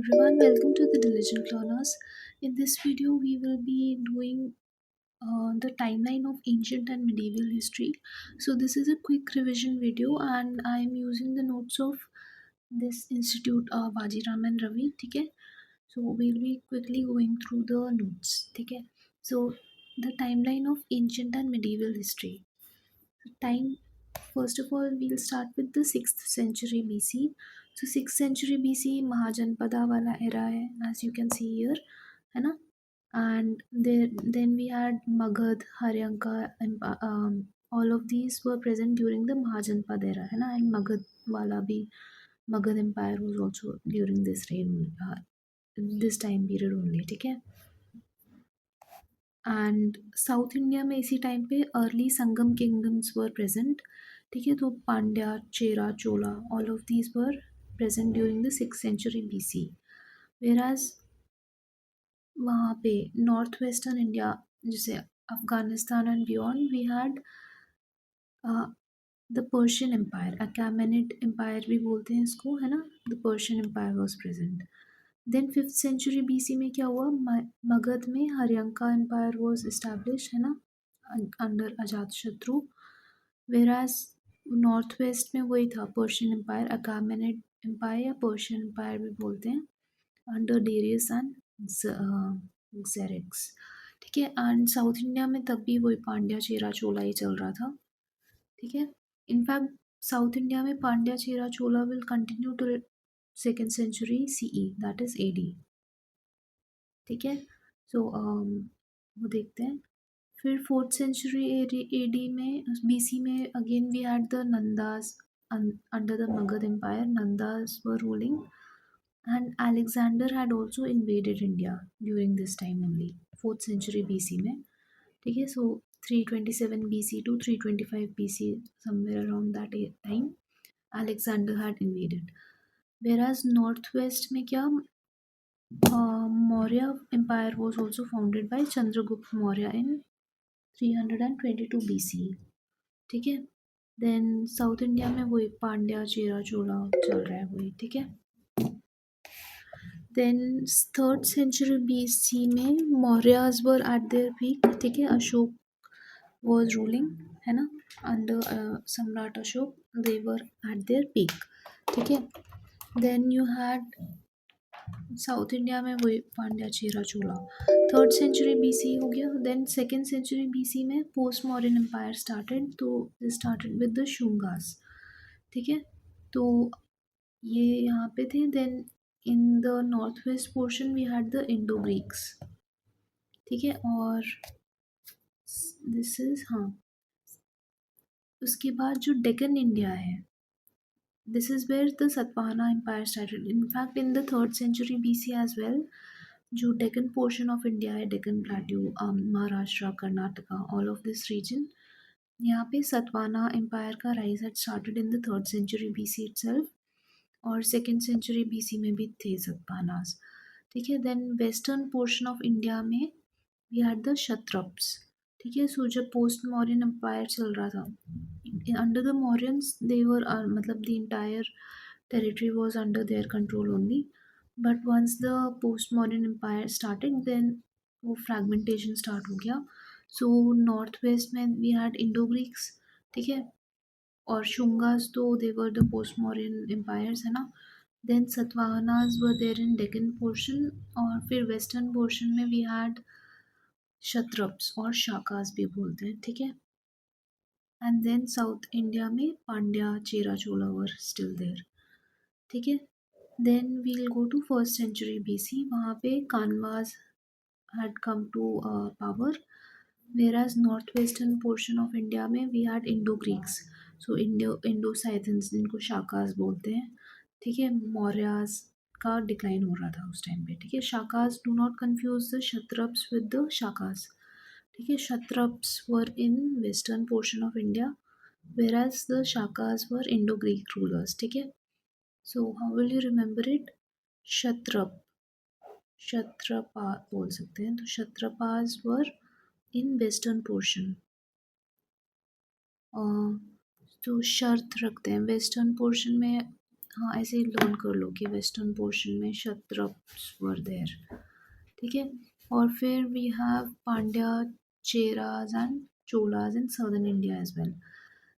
everyone, welcome to the Diligent Learners. In this video, we will be doing the timeline of ancient and medieval history. So this is a quick revision video and I am using the notes of this institute Vajiram and Ravi. Okay? So we'll be quickly going through the notes. Okay? So the timeline of ancient and medieval history. Time, first of all, we'll start with the 6th century BC. So 6th century BC Mahajanapada वाला era है, as you can see here, है ना? And then we had Magad, Haryanka, and all of these were present during the Mahajanpad era, है ना? And Magad वाला भी, Magad Empire was also during this reign, this time period only, ठीक है? And south India में इसी time पे early Sangam kingdoms were present. ठीक है, तो Pandya, Chera, Chola, all of these were present during the 6th century BC. Whereas वहाँ पे नॉर्थ वेस्टर्न इंडिया जैसे Afghanistan and beyond we had the Persian empire, Achaemenid empire भी बोलते हैं इसको, है ना? The Persian empire was present. Then 5th century BC में क्या हुआ? मगध में हरियंका एम्पायर वॉज इस्टेब्लिश, है ना, अंडर अजात शत्रु. वेराज नॉर्थ वेस्ट में वही था पर्शियन एम्पायर, अकामेनिड एम्पायर या पर्शियन एम्पायर भी बोलते हैं, अंडर डेरियस एंड जेरेक्स. ठीक है, एंड साउथ इंडिया में तब भी वही पांड्या, चेरा, चोला ही चल रहा था. ठीक है, इनफैक्ट साउथ इंडिया में Pandya, Chera, Chola will continue to 2nd century CE, that is AD. ठीक है, सो वो देखते हैं. फिर 4th century AD में BC में again we had the Nandas under the Magadha empire. Nandas were ruling and Alexander had also invaded India during this time only, 4th century BC में. ठीक है, सो 327 BC to 325 BC, somewhere around that time, Alexander had invaded. Whereas northwest में क्या, Maurya Empire was also founded by Chandragupta Maurya in 322 BC. ठीक है, then south India में वही पांड्या, चेरा, चोला चल रहा है वही. ठीक है, देन 3rd century BC में Mauryas were at their peak. ठीक है, अशोक वॉज रूलिंग, है ना, under Samrat Ashok, they were at their peak. ठीक है, then you had South India में वही पांड्या, चेरा, चोला. 3rd century BC हो गया. देन 2nd century BC में पोस्ट मॉडर्न एम्पायर स्टार्टेड, तो स्टार्टेड विद द शुंगास. ठीक है, तो ये यहाँ पे थे. Then in the north west portion we had the Indo Greeks. ठीक है, और दिस इज, हाँ, उसके बाद जो डेक्कन इंडिया है, this is where the Satavahana Empire started. In fact, in the 3rd century BC as well, जो डेक्कन पोर्शन ऑफ इंडिया है, Deccan plateau, Maharashtra, Karnataka, all of this region, यहाँ पे सतवाना एम्पायर का rise had started in the 3rd century BC itself, और 2nd century BC में भी थे सतवानास. ठीक है, then western portion of India में वी हैड द क्षत्रप्स. ठीक है, सो जब पोस्ट मौर्यन एम्पायर चल रहा था, under the Mauryans they were, मतलब the entire territory was under their control only. But once the post modern empire started, then वो फ्रैगमेंटेशन स्टार्ट हो गया. सो नॉर्थ वेस्ट में वी हैड इंडो ग्रीक्स. ठीक है, और शुंगास तो they were the post modern empires, है ना. Then Satavahanas were there in Deccan portion, और फिर वेस्टर्न पोर्शन में वी हैड क्षत्रप्स और शाकास भी बोलते हैं. ठीक है, एंड देन साउथ इंडिया में Pandya, Chera, Chola were still there. ठीक है, then we'll go to 1st century BC. वहाँ पे कानवाज had come to power, whereas northwestern portion of India में we had Indo-Greeks, so Indo-Scythians जिनको शाकास बोलते हैं. ठीक है, मौर्यास का डिक्लाइन हो रहा था उस टाइम पे. ठीक है, Shakas, do not confuse the Kshatrapas with the Shakas. ठीक है, Kshatrapas were in western portion of India, whereas the shakas were Indo-Greek rulers. ठीक है, so how will you remember it? क्षत्रप, क्षत्रपा बोल सकते हैं. तो क्षत्रपास वर इन वेस्टर्न पोर्शन. तो शर्त रखते हैं वेस्टर्न पोर्शन में हाँ ऐसे ही लर्न कर लो कि वेस्टर्न पोर्शन में क्षत्रप्स वर देयर, ठीक है। और फिर we have Pandya, Cheras and Cholas in southern India as well.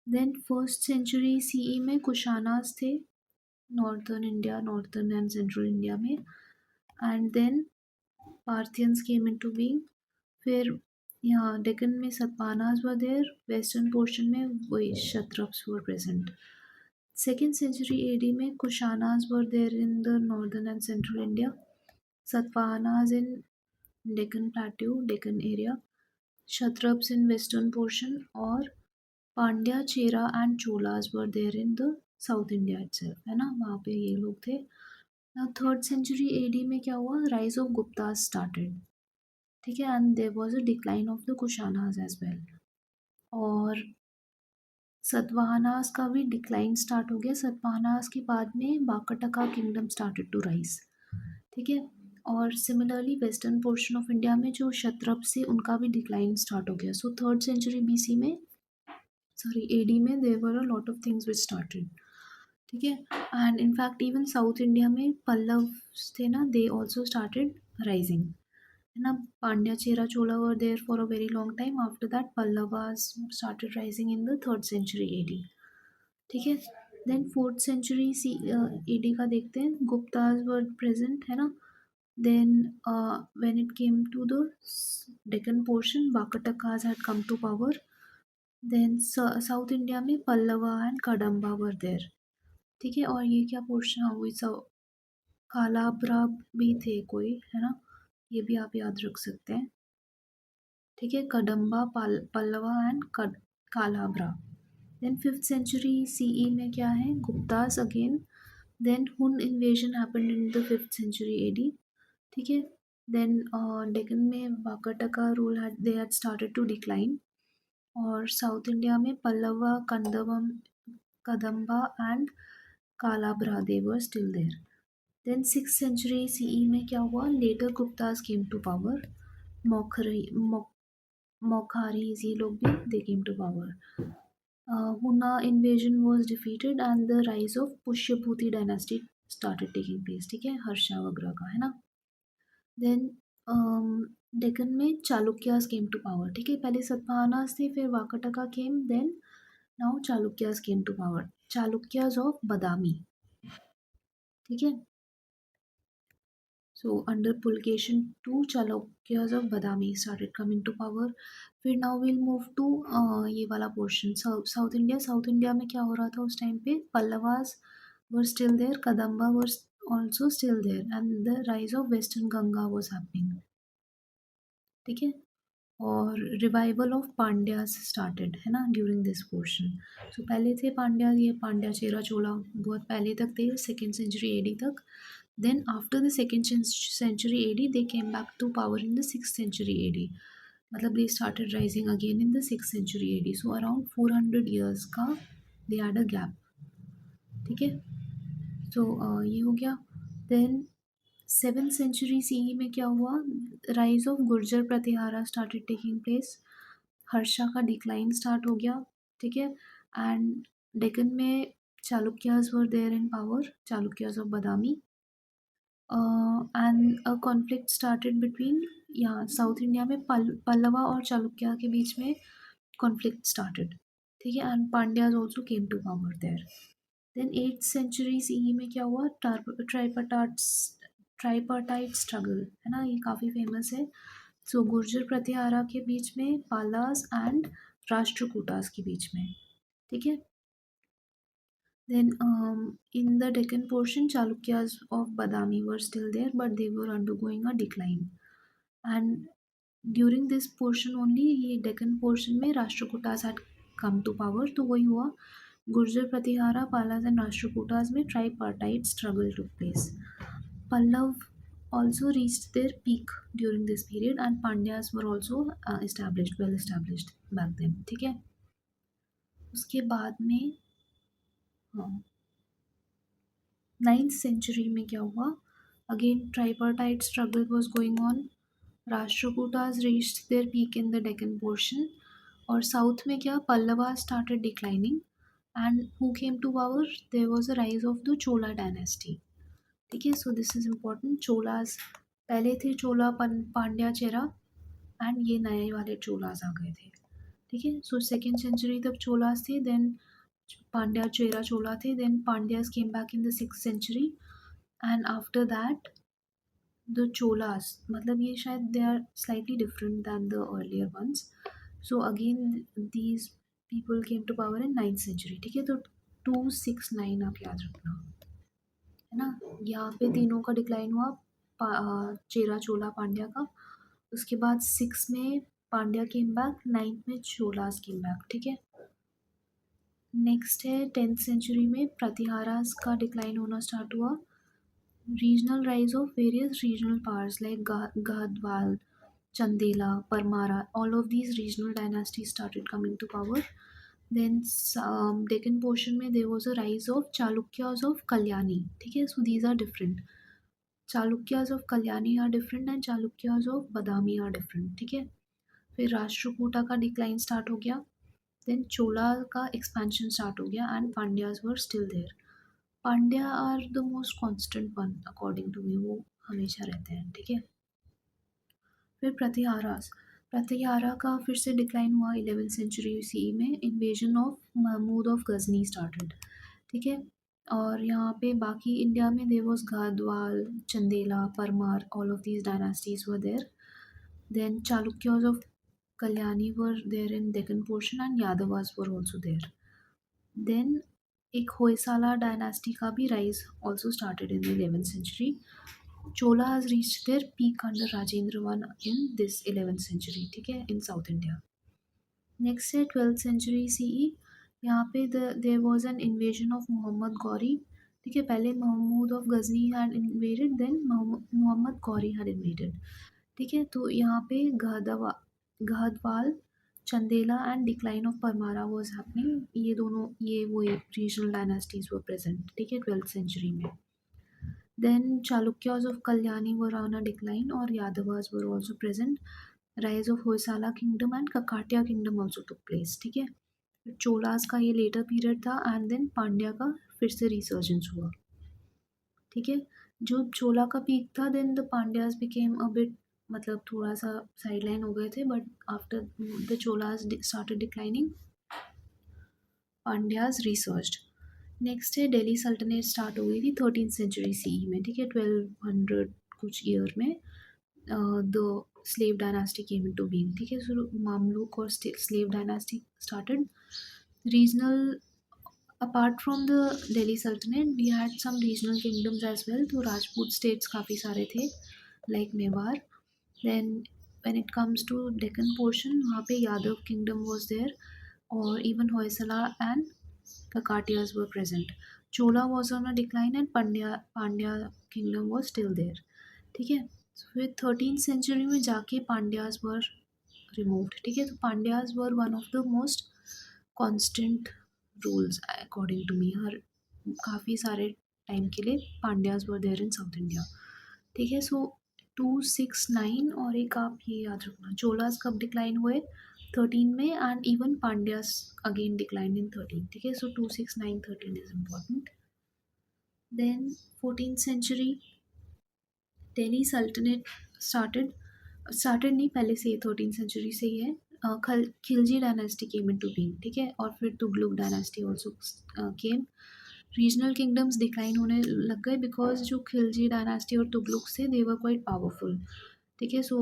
Then first century CE में कुशानास थे, northern India, northern and central India में। And then Parthians came into being. फिर यहाँ डेक्कन में Satavahanas were there, western portion में वही Kshatrapas were present. Second century AD में Kushanas were there in the northern and central India, Satavahanas in Deccan Plateau, Deccan area, Kshatraps in western portion, और Pandya, Chera and Cholas were there in the south India itself, है ना, वहाँ पे ये लोग थे। ना थर्ड सेंचुरी एडी में क्या हुआ, राइज ऑफ गुप्तास स्टार्टेड, ठीक है, and there was a decline of the Kushanas as well. और सतवाहनास का भी डिक्लाइन स्टार्ट हो गया। सतवाहनास के बाद में बाकटका किंगडम स्टार्टेड टू राइज, ठीक है। और similarly western portion of India में जो क्षत्रप से उनका भी डिक्लाइन स्टार्ट हो गया। सो थर्ड सेंचुरी बीसी में, सॉरी एडी में, there were a lot of things which started, ठीक है। And in fact even South India में पल्लव थे ना, दे ऑल्सो स्टार्टेड राइजिंग, है ना। Pandya, Chera, Chola were there for a very long time, after that Pallavas started rising in the third century AD, ठीक है। Then fourth century C AD का देखते हैं, गुप्ताज वर प्रेजेंट, है ना। Then when it came to the Deccan portion, Vakatakas had come to power. Then south India में Pallava and Kadamba were there, ठीक है। और ये क्या पोर्शन, हाँ वही सब, कालाब्रा भी थे कोई, है ना, ये भी आप याद रख सकते हैं, ठीक है। Kadamba, Pallava and Kalabhra. Then fifth century CE में क्या है, Guptas again. Then Hun invasion happened in the fifth century AD, ठीक है। देन डेक्कन में Vakataka rule had, they had started to decline. और साउथ इंडिया में पल्लवा, कंदवम, Kadamba and Kalabhra, they were still there. Then six century CE में क्या हुआ, later Guptas came to power, Maukhari Maukharis ये लोग भी, दे केम to power. Huna invasion was defeated and the rise of Pushyabhuti dynasty started taking place, ठीक है, हर्षावग्र का, है ना। देन डेक्कन में चालुक्यास केम टू पावर, ठीक है, पहले सतवाहनास थे, फिर Vakataka came, then now Chalukyas came to power, Chalukyas of Badami, ठीक है। So under Pulketion, two Chalukyas of Badami started coming to power. फिर now we'll move to ये वाला portion, south India. South India में क्या हो रहा था उस टाइम पे, Pallavas were still there, Kadamba was also still there, and the rise of Western Ganga was happening, ठीक है। और रिवाइवल ऑफ पांड्यास स्टार्टेड, है ना, ड्यूरिंग दिस पोर्शन। सो पहले थे पांड्या, ये पांड्या, चेरा, चोला बहुत पहले तक थे, सेकेंड सेंचुरी एडी तक। Then after the second century AD, they came back to power in the sixth century AD. मतलब they started rising again in the sixth century AD. So around 400 years का they had a gap, ठीक है। So ये हो गया। Then seventh century CE में क्या हुआ, rise of Gurjar Pratihara started taking place, Harsha का डिक्लाइन स्टार्ट हो गया, ठीक है। एंड डेक्कन में Chalukyas were there in power, Chalukyas of Badami. And a conflict started between, यहाँ साउथ इंडिया में पल्लवा और चालुक्य के बीच में कॉन्फ्लिक्ट स्टार्टेड, ठीक है। And Pandyas also came to power there. Then eighth century CE में क्या हुआ, ट्राइपार्टाइट स्ट्रगल, है ना, ये काफ़ी फेमस है। सो गुर्जर प्रतिहारा के बीच में, पालास एंड राष्ट्रकूटास के बीच में, ठीक है। Then in the Deccan portion, Chalukyas of Badami were still there, but they were undergoing a decline. And during this portion only, ये Deccan portion में Rashtrakutas had come to power. तो वही हुआ, Gurjar Pratihara, Palas and Rashtrakutas में tripartite struggle took place. Pallav also reached their peak during this period, and Pandyas were also established, well established back then, ठीक है। उसके बाद में, हाँ, नाइन्थ सेंचुरी में क्या हुआ, again tripartite struggle was going on, Rashtrakutas reached there peak in the Deccan portion. और साउथ में क्या, Pallava started declining, And who came to power? There was a rise of the Chola dynasty. ठीक है, so this is important. Cholas पहले थे, चोला Pandya Chera, and ये नए वाले चोलास आ गए थे. ठीक है, सो सेकेंड सेंचुरी तक चोलास थे, देन पांड्या चेरा चोला थे, then Pandyas came back in the 6th century, and after that the Cholas, मतलब ये शायद they are slightly different than the earlier ones. So again these people came to power in 9th century. ठीक है, तो 269 आप याद रखना, है ना. यहाँ पे तीनों का डिक्लाइन हुआ, चेरा चोला पांड्या का. उसके बाद 6 में पांड्या केम बैक, 9th में चोलास केम बैक. ठीक है, नेक्स्ट है 10th century में प्रतिहारास का डिक्लाइन होना स्टार्ट हुआ. Regional rise of various regional powers like Gahadavala, Chandela, Parmara, all of these regional dynasties started coming to power. Then Deccan portion में there was a rise of Chalukyas of Kalyani. ठीक है, so these are different. Chalukyas of Kalyani are different and Chalukyas of Badami are different. ठीक है, फिर राष्ट्रकूटा का decline start हो गया. Then चोला का एक्सपेंशन स्टार्ट हो गया and Pandyas were still there. Pandya are the most constant one according to me, वो हमेशा रहते हैं. ठीक है, फिर प्रतिहारास, प्रतिहारा का फिर से डिक्लाइन हुआ 11th century CE में. Invasion of Mahmud of Ghazni started. ठीक है, और यहाँ पे बाकी इंडिया में there was Gahadavala, Chandela, Parmar, all of these dynasties were there. Then Chalukyas of Kalyani were there in Deccan portion and Yadavas were also there. Then एक होयसाला डायनास्टी का भी rise also started in the 11th century. Chola has reached their peak under Rajendra I in this 11th century. ठीक है, in South India. Next है 12th century CE. यहाँ पे there was an invasion of Mohammad Ghori. ठीक है, पहले Mahmud of Ghazni had invaded, then Mohammad Ghori had invaded. ठीक है, तो यहाँ पे Gahadavala, Chandela and decline of Paramara was happening. ये दोनों, ये वो रीजनल डायनास्टीज वर प्रेजेंट. ठीक है, 12th century में. Then Chalukyas of Kalyani were on a decline, or Yadavas were also present. Rise of Hoysala kingdom and Kakatiya kingdom also took place. ठीक है, चोलास का ये लेटर पीरियड था एंड देन पांड्या का फिर से रिसर्जेंस हुआ. ठीक है, जो चोला का पीक था, then the Pandyas became a bit, मतलब थोड़ा सा साइडलाइन हो गए थे, but after the Cholas started declining, Pandyas resurged. Next है दिल्ली सल्तनत स्टार्ट हो गई थी 13th century CE में. ठीक है, 1200 कुछ ईयर में the slave dynasty came into being. ठीक है, सो मामलुक और slave dynasty started. Regional, apart from the Delhi सल्तनत we had some regional kingdoms as well. तो राजपूत स्टेट्स काफ़ी सारे थे, like Mewar. Then when it comes to Deccan portion, वहाँ पे यादव किंगडम वॉज देयर, और even Hoysala and Kakatiyas were present. Chola was on a decline and Pandya kingdom was still there. ठीक है, फिर 13th century में जाके पांड्याज वर रिमूव्ड. ठीक है, तो Pandyas were one of the most constant rules according to me. हर काफ़ी सारे टाइम के लिए Pandyas were there in south India. ठीक है, सो 269, और एक आप ये याद रखना, चोलास कब डिक्लाइन हुए 13 में, and even Pandyas again decline in 13. ठीक है, so 269 13 is important. Then 14th century Delhi Sultanate started. Started नहीं, पहले से 13th century से ही है. Khilji dynasty came into being. ठीक है, और फिर Tughlaq dynasty also came. Regional kingdoms decline होने लग गए बिकॉज जो खिलजी डायनेस्टी और तुगलक से दे वर क्वाइट पावरफुल. ठीक है, so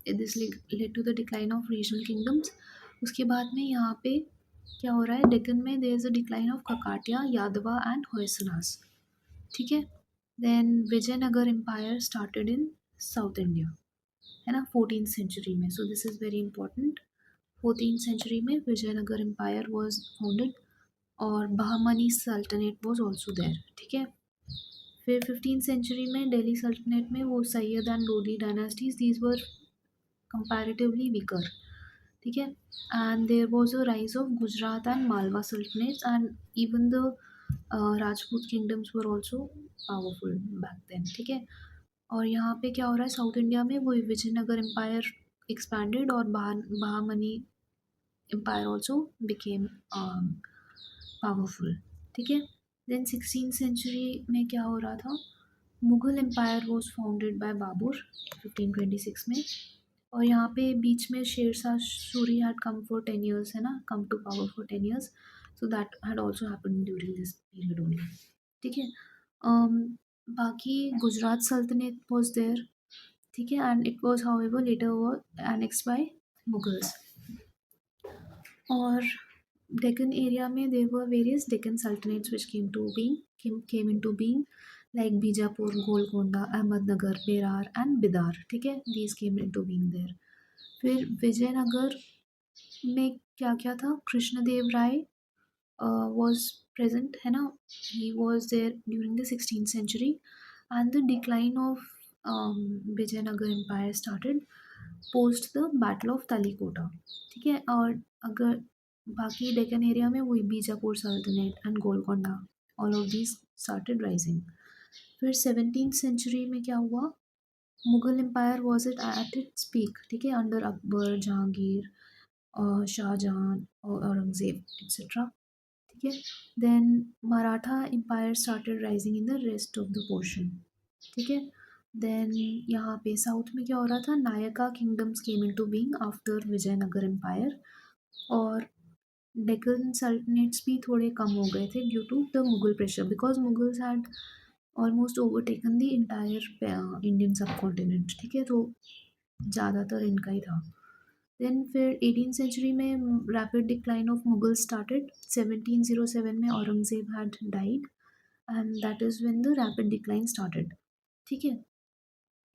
this led to the decline of regional kingdoms. उसके बाद में यहाँ पे क्या हो रहा है, डेक्कन में there is a decline of Kakatiya, Yadava and Hoysalas. ठीक है, then Vijayanagar empire started in south India, है ना, 14th century में. So this is very important. 14th century में विजयनगर एम्पायर वॉज फाउंडेड, और बहमनी सल्तनत वॉज ऑल्सो देयर. ठीक है, फिर 15th century में दिल्ली सल्तनत में वो Sayyid and Lodi dynasties, these were comparatively weaker. ठीक है, and there was a rise of Gujarat and Malwa सल्तनत, and even the Rajput kingdoms were also powerful back then. ठीक है, और यहाँ पे क्या हो रहा है, साउथ इंडिया में वो विजयनगर एम्पायर एक्सपैंडेड, और Bahmani empire also became powerful. ठीक है। देन 16th सेंचुरी में क्या हो रहा था, Mughal empire was founded by Babur 1526 में। और यहाँ पे बीच में Sher Shah Suri had come for 10 years, है ना, come to power for 10 years, so that had also happen during this period only. ठीक है। um, बाकी गुजरात सल्तनत वॉज देयर। ठीक है, and it was however later was annexed by Mughals. और Deccan area में there were various Deccan sultanates which came into being, like Bijapur, Golconda, Ahmednagar, Berar and Bidar. ठीक है, these came into being there. फिर विजयनगर में क्या क्या था, कृष्णदेव राय was present, है ना, he was there during the 16th century, and the decline of Vijayanagar empire started post the battle of Talikota. ठीक है। और अगर बाकी डेक्कन एरिया में वही बीजापुर सल्तनत and Golconda, all of these started rising. फिर 17th सेंचुरी में क्या हुआ, Mughal empire was at its peak. ठीक है, अंडर अकबर, जहांगीर और शाहजहां और औरंगजेब एक्सेट्रा। ठीक है। Then Maratha empire started rising in the rest of the portion. ठीक है। देन यहाँ पे साउथ में क्या हो रहा था, Nayaka kingdoms came into being after Vijayanagar empire. और डेक्कन सल्टनेट्स भी थोड़े कम हो गए थे due to the Mughal pressure, because Mughals had almost overtaken the entire Indian subcontinent. ठीक है, तो ज़्यादातर इनका ही था। देन फिर 18th सेंचुरी में rapid decline of Mughal started. 1707 में Aurangzeb had died, and that is when the rapid decline started. ठीक है।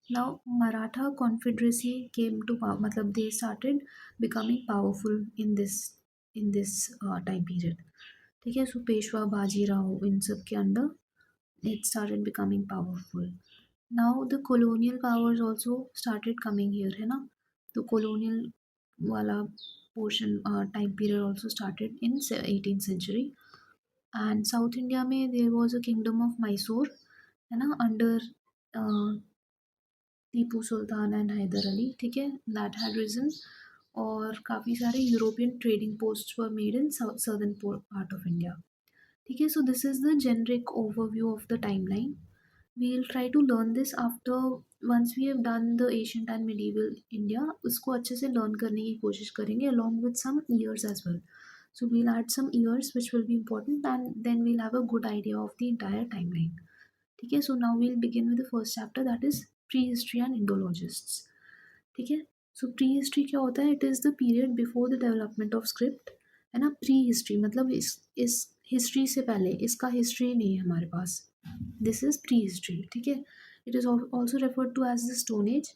Now Maratha Confederacy came to power, मतलब they started becoming powerful in this time period. ठीक है, सो पेशवा बाजीराव इन सब के under it started becoming powerful. Now the colonial powers also started coming here, है ना, तो colonial वाला portion time period also started in 18th century. And South India में there was a kingdom of Mysore, है ना, under Tipu Sultan and Hyder Ali. ठीक है, that had region. और काफ़ी सारे European trading post were made in southern part of India. ठीक है, so this is the generic overview of the timeline. We will try to learn this after once we have done the ancient and medieval India, उसको अच्छे से learn करने की कोशिश करेंगे along with some years as well. So we'll add some years which will be important, and then we'll have a good idea of the entire time line. ठीक है, so now we'll begin with the first chapter, that is prehistory and Indologists. ठीक है, so prehistory क्या होता है, it is the period before the development of script, है ना। Pre history मतलब इस हिस्ट्री से पहले, इसका हिस्ट्री नहीं है हमारे पास, दिस इज प्री हिस्ट्री। ठीक है, it is also referred to as the stone age.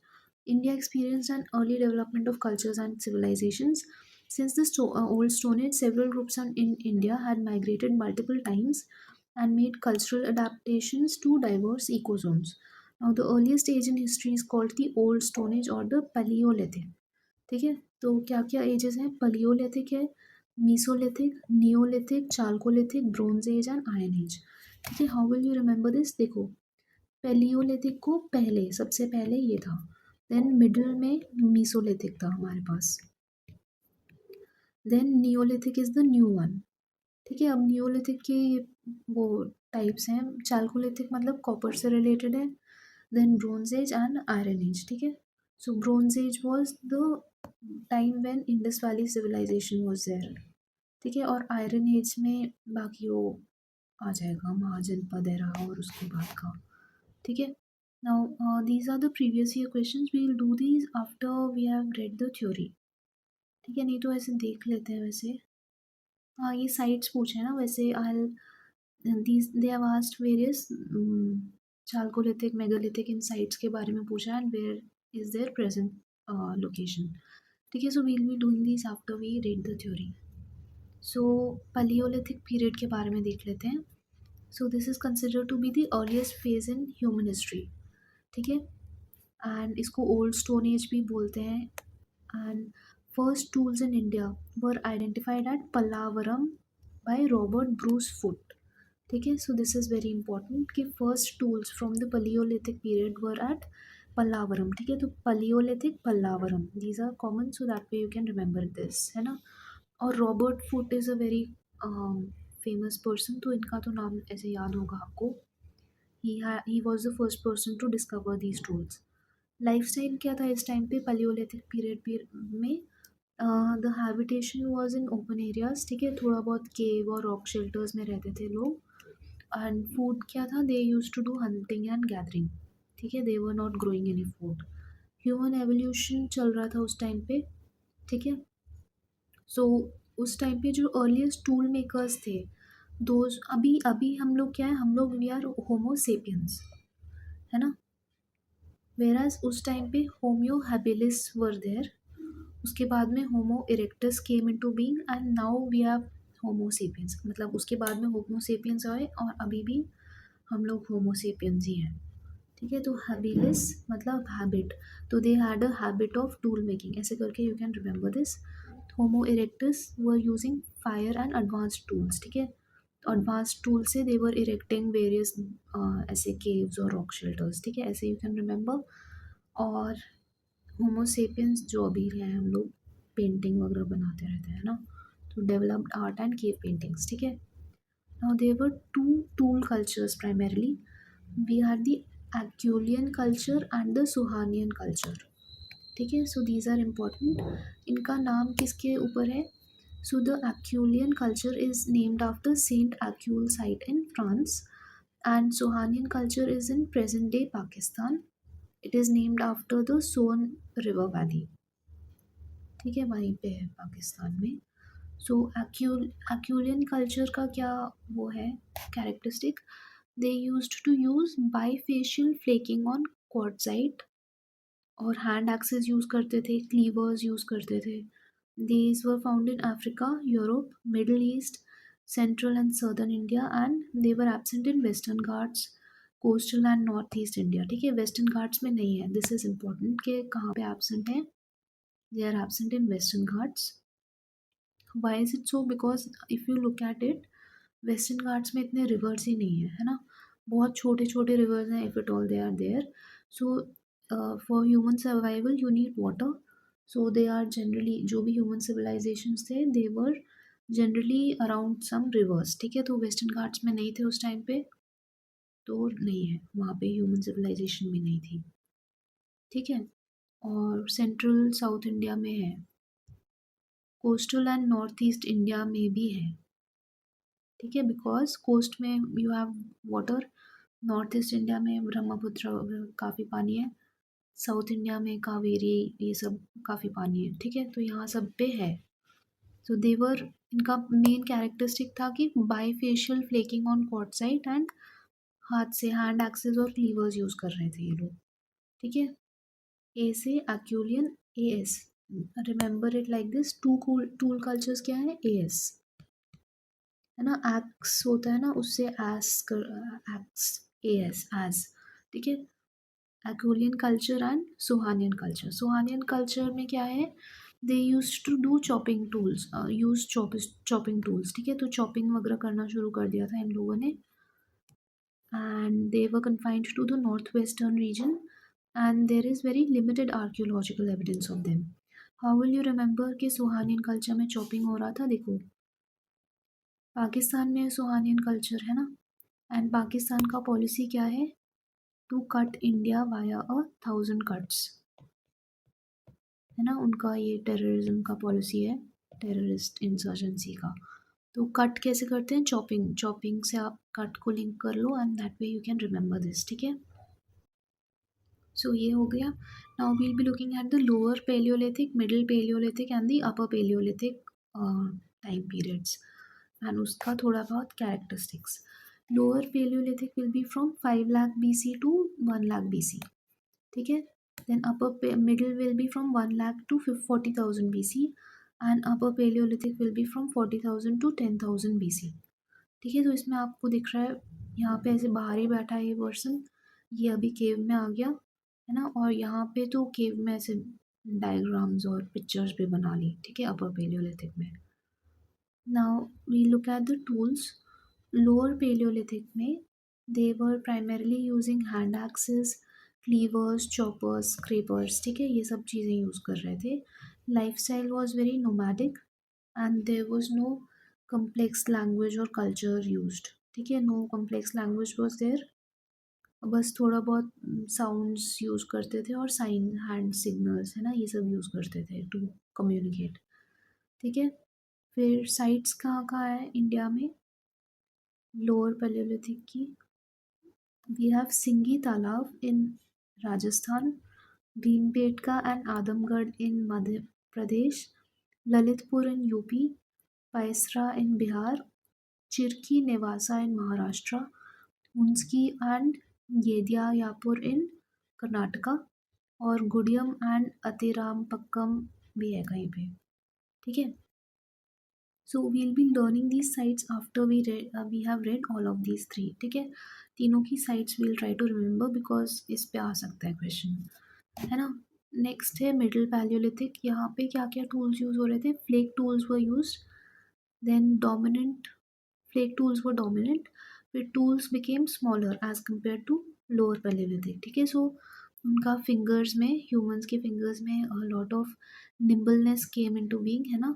India experienced an early development of cultures and civilizations. Since the old Stone Age, several groups in India had migrated multiple times and made cultural adaptations to diverse ecozones. Now, the earliest age in history is called the Old Stone Age or the Paleolithic. ठीक है, तो क्या क्या edges हैं, palaeolithic है, mesolithic, neolithic, chalcolithic, bronze age and iron age. ठीक है, how will you remember this, देखो पेलियोलिथिक को पहले, सबसे पहले ये था, देन मिडिल में मीसोलिथिक था हमारे पास, then Neolithic is the new one. ठीक है, अब नियोलिथिक के वो टाइप्स हैं, चाल्कोलिथिक मतलब कॉपर से रिलेटेड है, then bronze age and iron age. ठीक है, so bronze age was the time when Indus valley civilisation was there. ठीक है, और आयरन एज में बाकी वो आ जाएगा महाजनपद एरा और उसके बाद का। ठीक है, now these are the previous year questions, we will do these after we have read the theory. ठीक है, नहीं तो ऐसे देख लेते हैं वैसे। हाँ, ये साइट्स पूछे हैं ना वैसे, आई these they have asked various chalcolithic, megalithic in sites के बारे में पूछा and where is their present location. ठीक है, so we'll be doing these after we read the theory. So Paleolithic period के बारे में देख लेते हैं. So this is considered to be the earliest phase in human history. ठीक है, and इसको old stone age भी बोलते हैं. And first tools in India were identified at Pallavaram by Robert Bruce Foote. ठीक है, so this is very important कि first tools from the Palaeolithic period were at Pallavaram. ठीक है, तो Palaeolithic Pallavaram, these are common, so that way you can remember this, है ना। और Robert Foote is a very famous person, तो इनका तो नाम ऐसे याद होगा आपको। He was the first person to discover these tools. Lifestyle क्या था इस टाइम पे, पलियोलिथिक पीरियड में the habitation was in open areas, ठीक है, थोड़ा बहुत केव और रॉक शेल्टर्स में रहते थे लोग। एंड फूड क्या था, they use to do hunting and gathering, ठीक है, they were not growing any food. Human evolution चल रहा था उस टाइम पे, ठीक है। सो उस टाइम पे जो अर्लीस्ट टूल मेकर्स थे, दोज अभी अभी हम लोग क्या है, हम लोग वी आर होमो सेपियंस, है ना। वेराज उस टाइम पे होम्यो हैबिलिस वर देयर, उसके बाद में Homo erectus came into being and now we have Homo sapiens, मतलब उसके बाद में होमो सेपियंस आए और अभी भी हम लोग होमो सेपियंस ही हैं, ठीक है। तो हैबिलिस मतलब हैबिट, तो they had a habit of tool making, ऐसे करके you can remember this. Homo erectus were using fire and advanced tools, ठीक है। एडवांस्ड टूल से दे वर इरेक्टिंग वेरियस ऐसे केव्स और रॉक शेल्टर्स, ठीक है, ऐसे यू कैन रिमेंबर। और होमोसेपियंस जो अभी हैं, हम लोग पेंटिंग वगैरह बनाते रहते हैं ना, तो developed art and cave paintings, ठीक है। Now there were two tool cultures primarily, we had the Acheulian culture and the Soanian culture, ठीक है। सो दीज आर इम्पॉर्टेंट, इनका नाम किसके ऊपर है। So the Acheulian culture is named after Saint Acheul site in France, and Soanian culture is in present day Pakistan, it is named after the Soan river valley, ठीक है, वहीं पे है पाकिस्तान में। सो एक्यूलियन कल्चर का क्या वो है characteristic, they used to use bifacial flaking on quartzite, और हैंड एक्सेस यूज़ करते थे, क्लीवर्स यूज़ करते थे। These were found in Africa, Europe, Middle East, central and southern India, and they were absent in western Ghats, coastal and north east India, ठीक है। Western Ghats में नहीं है, दिस इज इम्पोर्टेंट कि कहाँ पे एब्सेंट है, they are absent in western Ghats. Why is it so, because if you look at it, western Ghats में इतने रिवर्स ही नहीं है ना, बहुत छोटे छोटे रिवर्स हैं, if it all they are there. So for human survival you need water, so they are generally, जो भी ह्यूमन सिविलाइजेशंस थे they were generally around some rivers, ठीक है। तो वेस्टर्न घाट्स में नहीं थे उस टाइम पे, तो नहीं है वहाँ पे, ह्यूमन सिविलाइजेशन भी नहीं थी, ठीक है। और सेंट्रल साउथ इंडिया में है, coastal and north east India में भी है, ठीक है, बिकॉज कोस्ट में you have water, north east India में ब्रह्मपुत्र काफ़ी पानी है, साउथ इंडिया में कावेरी ये सब काफ़ी पानी है, ठीक है, तो यहाँ सब पे है। तो देवर, इनका मेन कैरेक्टरिस्टिक था कि bifacial flaking on quartzite and हाथ से हैंड एक्सेस और क्लीवर्स यूज़ कर रहे थे ये लोग, ठीक है। ए से Acheulian, A S, remember it like this, two tool cultures क्या है, ए एस, है ना, एक्स होता है ना, उससे एस कर, एक्स, ए एस एज, ठीक है। Acheulian culture and Soanian culture, Soanian culture में क्या है, they use to do chopping tools, use chopping tools, ठीक है, तो चॉपिंग वगैरह करना शुरू कर दिया था इन लोगों ने, and they were confined to the northwestern region, and there is very limited archaeological evidence of them. How will you remember कि सुहानियन कल्चर में चॉपिंग हो रहा था, देखो पाकिस्तान में सुहानियन कल्चर है ना, एंड पाकिस्तान का पॉलिसी क्या है, to cut India via 1,000 cuts, है ना, उनका ये टेररिज्म का पॉलिसी है, टेररिस्ट इंसर्जेंसी का। तो कट कैसे करते हैं, चॉपिंग, चॉपिंग से आप कट को लिंक कर लो, and that way you can remember this, ठीक है। सो ये हो गया। Now we'll be looking at the lower Palaeolithic, middle Palaeolithic and the upper Palaeolithic time periods, and उसका थोड़ा बहुत characteristics. Lower Palaeolithic will be from 5 lakh BC to 1 lakh BC, ठीक है। Then upper middle will be from 1 lakh to 40,000 BC, and upper Palaeolithic will be from 40,000 to 10,000 BC, ठीक है। तो इसमें आपको दिख रहा है, यहाँ पे ऐसे बाहर ही बैठा है ये पर्सन, ये अभी केव में आ गया, है ना, और यहाँ पे तो केव में ऐसे डायग्राम्स और पिक्चर्स भी बना ली, ठीक है, अपर पेलियोलिथिक में। Now we look at the tools, lower palaeolithic में they were primarily using hand axes, cleavers, choppers, scrapers, ठीक है, ये सब चीज़ें यूज़ कर रहे थे। Lifestyle was very nomadic, and there was no complex language or culture used. ठीक है, no complex language was there. बस थोड़ा बहुत साउंड्स यूज़ करते थे और साइन हैंड सिग्नल्स है ना, ये सब यूज़ करते थे टू कम्युनिकेट। ठीक है, फिर साइट्स कहाँ कहाँ है इंडिया में लोअर पैलेयोलिथिक की? We have Singi Talab in Rajasthan, Bhimbetka and Adamgarh in Madhya Pradesh, Lalitpur in UP, Paisra in Bihar, Chirki Nevasa in Maharashtra, Hunsgi and Yediyapur in Karnataka, और गुडियम एंड अतिरामपक्कम भी है कहीं पे। ठीक है, so we'll be learning these sites after we have read all of these three. ठीक है, तीनों की sites we'll try to remember because इस पे आ सकता है क्वेश्चन, है ना। नेक्स्ट है मिडिल पैलियोलिथिक। यहाँ पे क्या क्या टूल्स यूज़ हो रहे थे? Flake tools were used, then dominant flake tools were dominant, फिर tools became smaller as compared to lower palaeolithic. ठीक है, सो उनका फिंगर्स में, ह्यूमंस के फिंगर्स में lot of nimbleness came into being, है ना,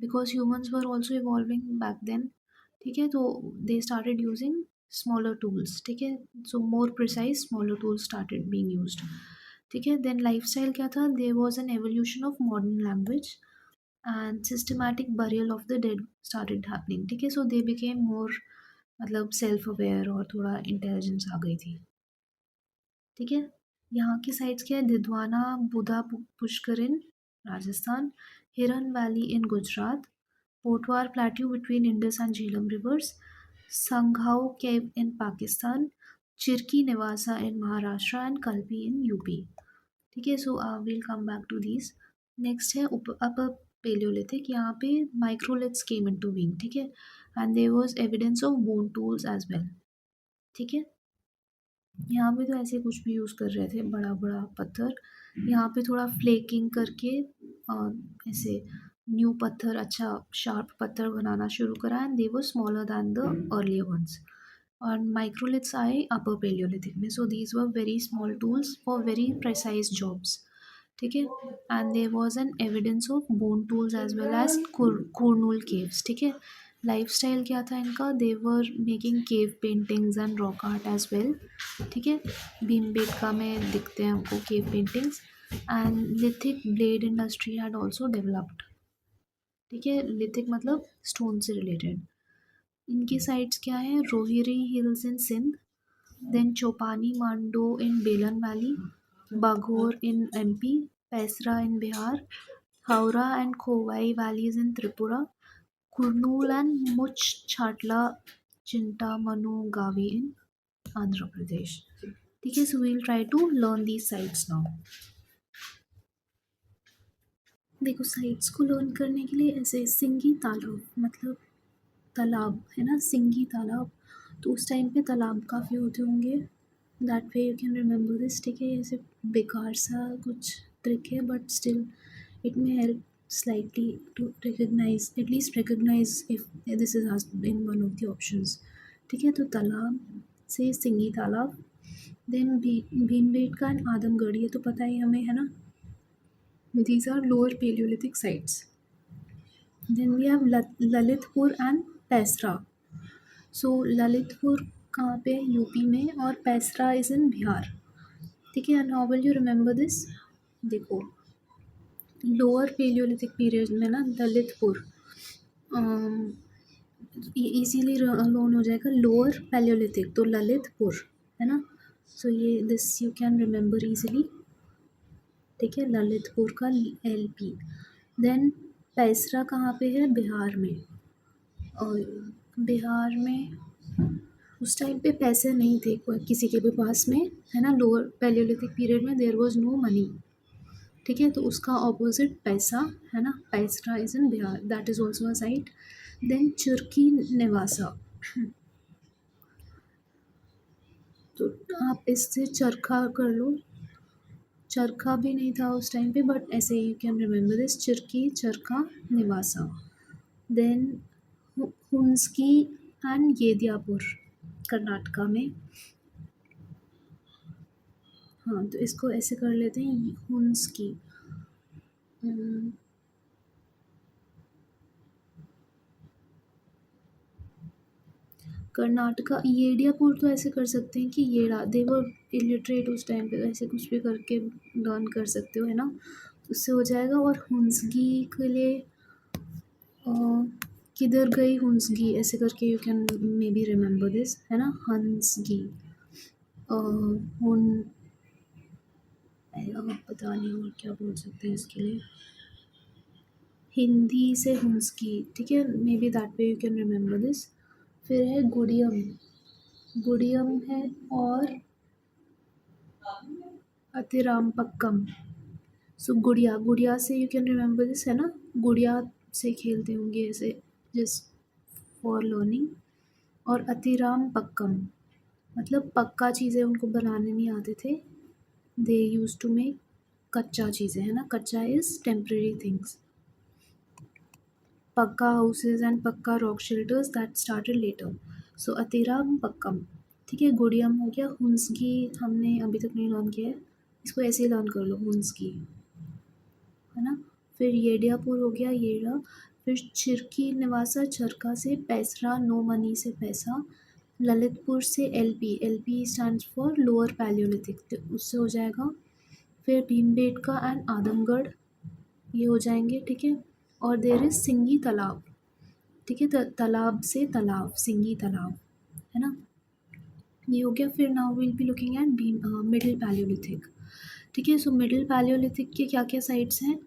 because humans were also evolving back then. ठीक है, तो they started using smaller tools. ठीक है, so more precise smaller tools started being used. ठीक है, देन लाइफस्टाइल क्या था? There was an evolution of modern language and systematic burial of the dead started happening. ठीक है, सो दे बिकेम मोर, मतलब self aware और थोड़ा intelligence आ गई थी। ठीक है, यहाँ की साइट्स क्या है? दिद्वाना बुधा Pushkar in Rajasthan, Hiran valley in Gujarat, Potwar plateau between Indus and Jhelum rivers, Sanghao cave in Pakistan, Chirki Nevasa in Maharashtra and Kalpi in UP. ठीक है, so will come back to these. Next है अपर पेलियोलिथिक। यहाँ पे माइक्रोलिथ्स केम इनटू बीइंग। ठीक है, and there was evidence of bone tools as well. ठीक है, यहाँ पे तो ऐसे कुछ भी यूज़ कर रहे थे, बड़ा बड़ा पत्थर। यहाँ पे थोड़ा फ्लेकिंग करके ऐसे न्यू पत्थर, अच्छा शार्प पत्थर बनाना शुरू करा, and they were smaller than the earlier ones. और माइक्रोलिथ्स आए अपर पेलियोलिथिक में, so these were very small tools for very precise jobs. ठीक है, and there was an evidence of bone tools as well as Kurnool caves. ठीक है, lifestyle क्या था इनका? They were making cave paintings and rock art as well. ठीक है, भीमबेटका में दिखते हैं हमको cave paintings, and lithic blade industry had also developed. ठीक है, लिथिक मतलब स्टोन से रिलेटेड। इनकी साइट्स क्या है? Rohri hills in Sindh, then Chopani Mando in Belan valley, Baghor in MP, Paisra in Bihar, Howrah and Khowai valleys in Tripura, Kurnool and Muchchatla Chintamanu Gavi in Andhra Pradesh. ठीक है, so we'll try to learn these sites now. देखो, साइट्स को लर्न करने के लिए ऐसे सिंगी तालाब, मतलब तालाब है ना, सिंगी तालाब, तो उस टाइम पे तालाब काफ़ी होते होंगे। That way you can remember this. ठीक है, ऐसे बेकार सा कुछ ट्रिक है, but still it may help slightly to recognize, at least recognize if this is has been one of the options. ठीक है, तो तालाब से सिंगी तालाब, देन भीमबेटका एंड आदमगढ़, ये तो पता ही हमें, है ना। These are lower Paleolithic sites. Then we have Lalitpur and Paisra. So Lalitpur कहाँ पे? यूपी में, और पैसरा इज़ इन बिहार। ठीक है, and how will you remember this? देखो, लोअर पेलियोलिथिक पीरियड में ना ललितपुर इजीली लोन हो जाएगा। लोअर पैलियोलिथिक तो ललितपुर, है ना, सो ये this you can remember easily. ठीक है, ललितपुर का LP। देन पैसरा कहाँ पे है? बिहार में। और बिहार में उस टाइम पे पैसे नहीं थे किसी के भी पास में, है ना। लोअर पैलियोलिथिक पीरियड में देयर वाज नो मनी। ठीक है, तो उसका ऑपोजिट पैसा, है ना, Paisra is in Bihar, that is also a site. Then Churki Nevasa, तो आप इससे चरखा कर लो। चरखा भी नहीं था उस टाइम पे, बट ऐसे यू कैन रिमेंबर दिस, चिरकी चरखा निवासा। देन हुंसकी एंड येदियापुर कर्नाटका में। हाँ, तो इसको ऐसे कर लेते हैं, हुंसकी। कर्नाटका येडियापुर तो ऐसे कर सकते हैं कि येड़ा, दे वर इलिटरेट उस टाइम पे, ऐसे कुछ भी करके लर्न कर सकते हो, है ना, उससे हो जाएगा। और हुंसगी के लिए अ, किधर गई हुंसगी ऐसे करके you can may be remember this, है ना, हंसगी। हुन पता नहीं और क्या बोल सकते हैं इसके लिए, हिंदी से हुंसकी, ठीक है, may be that way you can remember this. फिर है गुड़ियम, गुड़ियम है, और अतिरामपक्कम। सो गुड़िया, गुड़िया से यू कैन रिमेंबर दिस, है ना, गुड़िया से खेलते होंगे ऐसे, जस्ट फॉर लर्निंग। और अतिराम पक्कम मतलब पक्का चीज़ें उनको बनाने नहीं आते थे, दे यूज टू मेक कच्चा चीज़ें, है ना, kachcha is temporary things. Pakka houses and pakka rock shelters that started later. So Attirampakkam, ठीक है, गुड़ियम हो गया। हुंसगी हमने अभी तक नहीं लर्न किया है, इसको ऐसे ही लर्न कर लो, हुंसगी, है ना। फिर येडियापुर हो गया, येड़ा। फिर चिरकी निवासा, चरखा से पैसरा, नो मनी से पैसा। ललितपुर से LP, LP stands for lower Palaeolithic, तो उससे हो जाएगा। फिर भीमबेटका एंड आदमगढ़, ये हो जाएंगे, ठीक है। और देर इज सिंगी तालाब, ठीक है, तालाब से तालाब, सिंगी तालाब, है ना, ये हो गया। फिर now will be looking eight middle Palaeolithic, ठीक है। सो मिडिल पैलियोलिथिक के क्या क्या साइट्स हैं,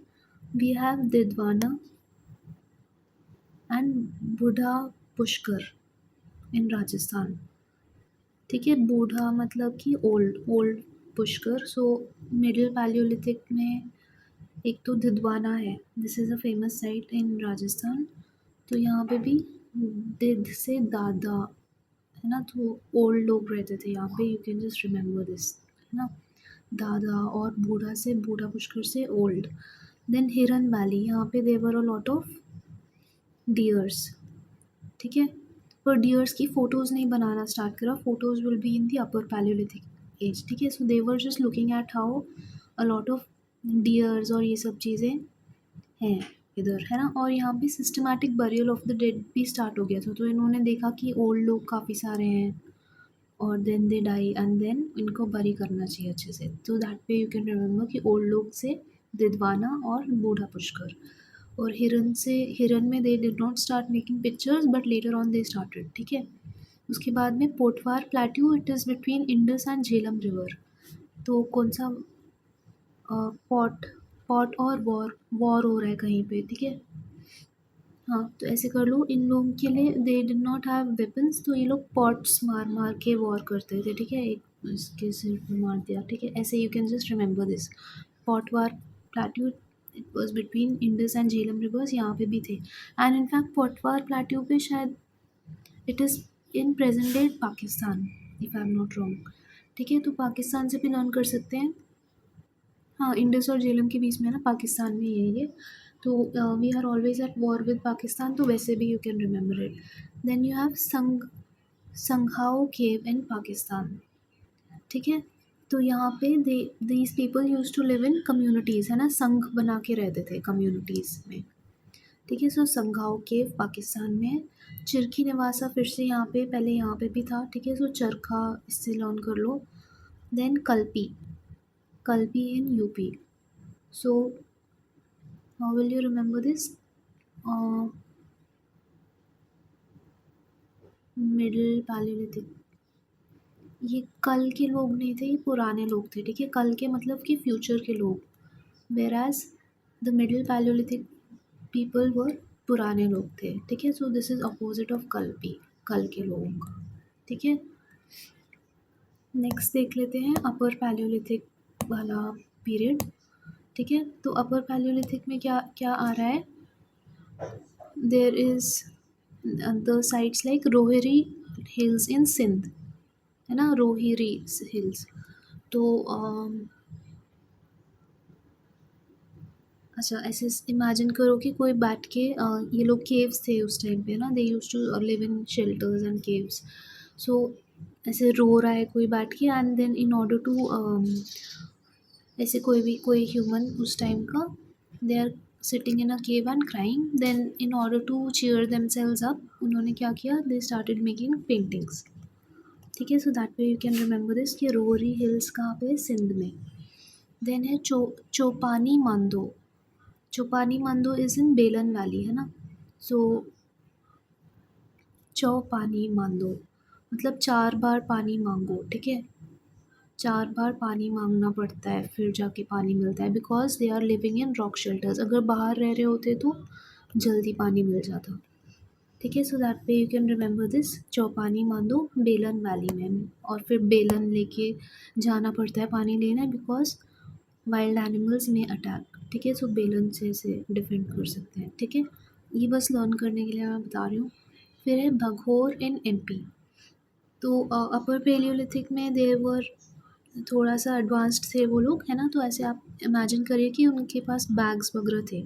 वी हैव दिद्वाना एंड बूढ़ा पुष्कर इन राजस्थान, ठीक है। बूढ़ा मतलब कि old, old Pushkar. So middle palaeolithic में एक तो दिद्वाना है, this is a famous site in Rajasthan. तो यहाँ पे भी दिद से दादा, है ना, तो ओल्ड लोग रहते थे यहाँ पे, you can just remember this, है ना, दादा। और बूढ़ा से, बूढ़ा पुष्कर से ओल्ड। देन हिरन वैली, यहाँ पे there were a lot of deers, ठीक है। पर डियर्स की फ़ोटोज़ नहीं बनाना स्टार्ट करा, photos will be in the upper palaeolithic age, ठीक है। So they were just looking at how a lot of deers और ये सब चीज़ें हैं इधर, है ना। और यहाँ पे systematic burial of the dead भी स्टार्ट हो गया था, तो इन्होंने देखा कि ओल्ड लोग काफ़ी सारे हैं और then they die and then इनको बरी करना चाहिए अच्छे से, तो that way you can remember कि ओल्ड लोग से दिदवाना और बूढ़ा पुष्कर। और हिरन से, हिरन में they did not start making pictures but later on they started, ठीक है। उसके बाद में Potwar plateau, it is between Indus and Jhelum river. तो कौन सा पॉट, पॉट और वॉर, वॉर हो रहा है कहीं पे, ठीक है। हाँ, तो ऐसे कर लो, इन लोगों के लिए they did not have weapons, तो ये लोग पॉट्स मार मार के वॉर करते थे, ठीक है, एक इसके सिर पे मार दिया, ठीक है, ऐसे you can just remember this. Pot war plateau, it was between Indus and Jhelum reverse, यहाँ पे भी थे। एंड इनफैक्ट पॉटवार प्लेट्यू पे शायद it is in present day Pakistan, if I am not wrong, ठीक है। तो पाकिस्तान से भी लर्न कर सकते हैं, हाँ, इंडस और झेलम के बीच में है ना, पाकिस्तान में ही है ये। तो we are always at war with Pakistan, तो वैसे भी you can remember it. Then you have Sanghao cave in Pakistan, ठीक है। तो यहाँ पे they these people use to live in communities, है ना, संघ बना के रहते थे कम्युनिटीज़ में, ठीक है। सो संघाओ केव पाकिस्तान में है। चिरखी निवासा फिर से यहाँ पे, पहले यहाँ पे भी था, ठीक है। सो चरखा इससे लर्न कर लो। Then Kalpi, Kalpi in UP. So how will you remember this, middle palaeolithic, ये कल के लोग नहीं थे, ये पुराने लोग थे, ठीक है। कल के मतलब कि फ्यूचर के लोग, whereas the middle palaeolithic people were पुराने लोग थे, ठीक है। So this is opposite of कल भी, कल के लोगों का, ठीक है। नेक्स्ट देख लेते हैं अपर पैलियोलिथिक वाला पीरियड, ठीक है। तो अपर पैलियोलिथिक में क्या क्या आ रहा है, there is the sites like Rohri hills in Sindh, है ना, रोहिरी हिल्स। तो अच्छा, ऐसे इमेजिन करो कि कोई बैठ के ये लोग केव्स थे उस टाइम पे ना, they use to live in shelters and caves. So ऐसे रो रहा है कोई बैठ के, and then in order to ऐसे कोई भी कोई ह्यूमन उस टाइम का, they are sitting in a cave and crying. Then in order to cheer themselves up, उन्होंने क्या किया, दे स्टार्टेड मेकिंग पेंटिंग्स. ठीक है, so that way you can remember this कि रोरी हिल्स कहाँ पे है, सिंध में. देन है चोपानी Mando. चोपानी Mando is in Belan valley, है ना. सो चौपानी मांदो मतलब 4 बार पानी मांगो. ठीक है, 4 बार पानी मांगना पड़ता है फिर जाके पानी मिलता है, because they are living in rock shelters. अगर बाहर रह रहे होते तो जल्दी पानी मिल जाता. ठीक है, so that way you can remember this. Chopani Mando Belan valley में, और फिर बेलन लेके जाना पड़ता है पानी लेना, बिकॉज वाइल्ड एनिमल्स में अटैक. ठीक है, सो बेलन से इसे डिफेंड कर सकते हैं. ठीक है, ये बस लर्न करने के लिए मैं बता रही हूँ. फिर है भगोर इन एमपी. तो अपर पेलियोलिथिक में देवर थोड़ा सा एडवांस्ड थे वो लोग, है ना. तो ऐसे आप इमेजिन करिए कि उनके पास बैग्स वगैरह थे.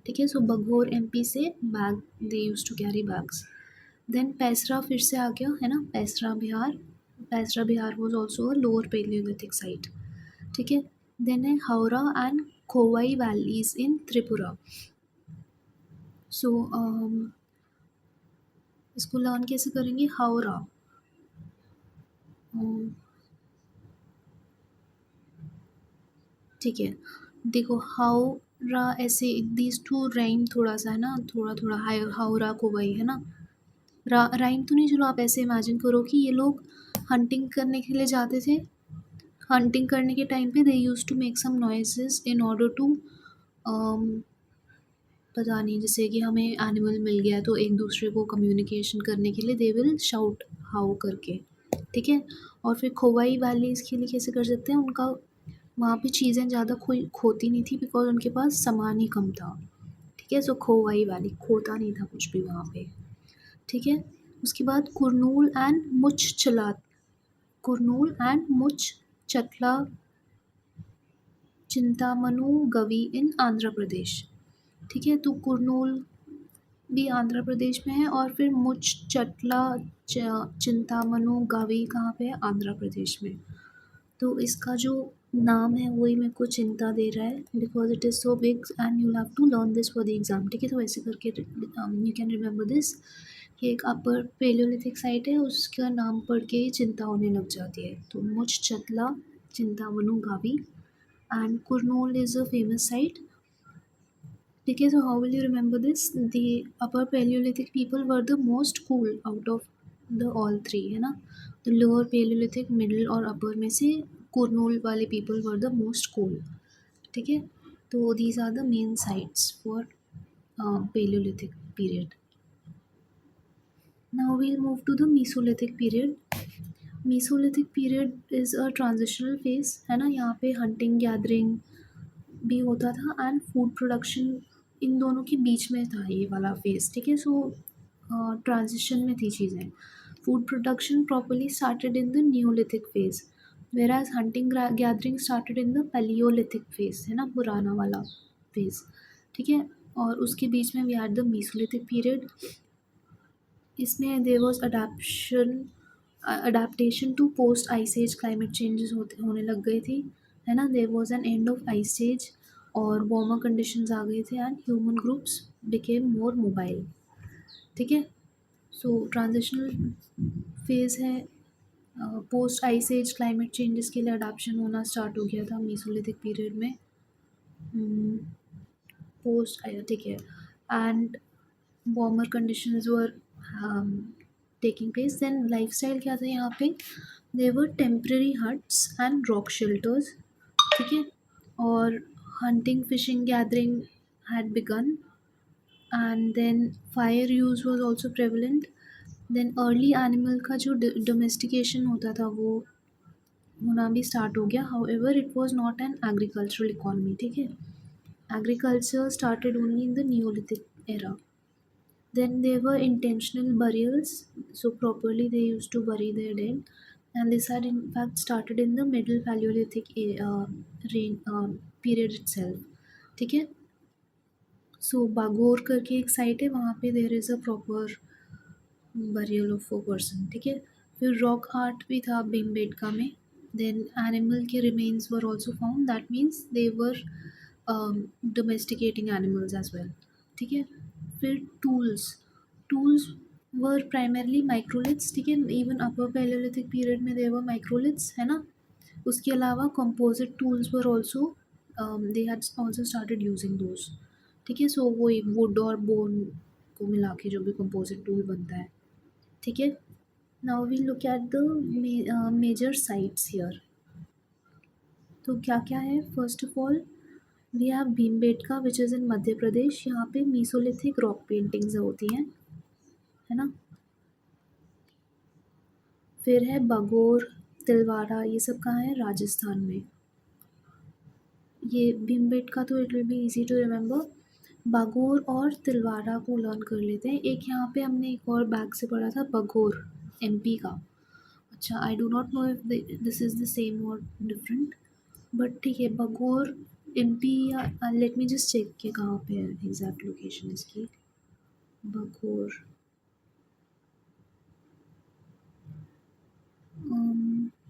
ठीक है, सो बघोर एमपी से bag, they use to carry bags. Then Paisra फिर से आ गया, है ना, Paisra Bihar. Paisra Bihar was also a lower palaeolithic site. ठीक है, देन है Howrah and Khowai valleys in Tripura. So इसको लर्न कैसे करेंगे, हावड़ा. ठीक है, देखो हावड़ा ऐसे दीज टू राइम थोड़ा सा, है ना, थोड़ा थोड़ा हावड़ा खोवाई, है ना. राइम तो नहीं, चलो आप ऐसे इमेजिन करो कि ये लोग हंटिंग करने के लिए जाते थे. हंटिंग करने के टाइम पे they use to make some noises in order to, पता नहीं, जैसे कि हमें एनिमल मिल गया तो एक दूसरे को कम्युनिकेशन करने के लिए दे विल शाउट हाउ करके. ठीक है, और फिर खोवाई वैली इसके लिए कैसे कर सकते हैं, उनका वहाँ पे चीज़ें ज़्यादा खोती नहीं थी, बिकॉज उनके पास सामान ही कम था. ठीक है, सो खोवाई वैली खोता नहीं था कुछ भी वहाँ पे. ठीक है, उसके बाद कुरनूल एंड मुच चला, कुरनूल एंड मुच चतला चिंतामनु गवी इन आंध्र प्रदेश. ठीक है, तो कुरनूल भी आंध्र प्रदेश में है, और फिर मुच चटला चिंतामनु गवी कहाँ पे है, आंध्र प्रदेश में. तो इसका जो नाम है वही मेरे को चिंता दे रहा है, because it is so big and you have to learn this for the exam. ठीक है, तो ऐसे करके यू कैन रिमेंबर दिस कि एक अपर पेलियोलिथिक साइट है, उसका नाम पढ़ के ही चिंता होने लग जाती है. तो Muchchatla Chintamanu Gavi and Kurnool is a famous site. ठीक है, so how will you remember this? The upper Paleolithic people were the most cool out of the all three, है ना. तो लोअर Paleolithic, मिडिल और अपर में से कुरनूल वाले people were the most cool. ठीक है, तो these are the main sites for Paleolithic period. Now we'll move to the Mesolithic period. Mesolithic period is a transitional phase, है ना. यहाँ पे hunting gathering भी होता था एंड फूड प्रोडक्शन, इन दोनों के बीच में था ये वाला फेज़. ठीक है, सो ट्रांजिशन में थी चीज़ें. Food production properly started in the neolithic phase, whereas hunting gathering started in the palaeolithic phase, है ना, पुराना वाला फेज़. ठीक है, और उसके बीच में we had the mesolithic period. इसमें there was adaptation to post ice age, climate changes होने लग गई थी, है ना. There was an end of ice age और वार्मर कंडीशंस आ गए थे and human groups became more mobile. ठीक है, सो ट्रांजिशनल फेज़ है. Post ice age climate changes के लिए अडाप्शन होना स्टार्ट हो गया था मीसोलिथिक पीरियड में. पोस्ट आया, ठीक है, and warmer conditions were taking place. Then lifestyle क्या था यहाँ पे, there were temporary huts and rock shelters. ठीक है, और hunting fishing gathering had begun, and then fire use was also prevalent. Then early animal का जो डोमेस्टिकेशन होता था वो होना भी स्टार्ट हो गया. However it was not an agricultural economy. ठीक है, agriculture started only in the Neolithic era. Then there were intentional burials, so properly they used to bury their dead, and this had in fact started in the Middle Paleolithic period itself. ठीक है, सो बागोर करके एक site है, वहाँ पे there is a proper burial of a person. ठीक है, फिर रॉक आर्ट भी था भीमबेटका में. देन एनिमल के remains were also found, that means they were domesticating animals as well, ठीक है। फिर tools, tools were primarily microliths, ठीक है। इवन अपर पैलेलिथिक पीरियड में देवर माइक्रोलिथ्स, है ना। उसके अलावा composite tools were also, they had also started using those, ठीक है। सो वो एक वुड और बोन को मिला के जो भी कंपोजिट टूल बनता है, ठीक है। Now we look at the major sites here. तो क्या क्या है, first of all we have Bhimbetka which is in Madhya Pradesh. यहाँ पे मीसोलिथिक रॉक पेंटिंग्स होती हैं, है ना। फिर है बगोर, तिलवाड़ा, ये सब कहाँ है, राजस्थान में। ये भीमबेटका तो it will be easy to remember. Bagor और तिलवाड़ा को लर्न कर लेते हैं। एक यहाँ पे हमने एक और बैग से पढ़ा था, बगोर एमपी का। अच्छा, I do not know if this is the same और डिफरेंट, बट ठीक है। बगोर एमपी, या लेट मी जस्ट चेक कि कहाँ पे है एग्जैक्ट लोकेशन इसकी। बगोर,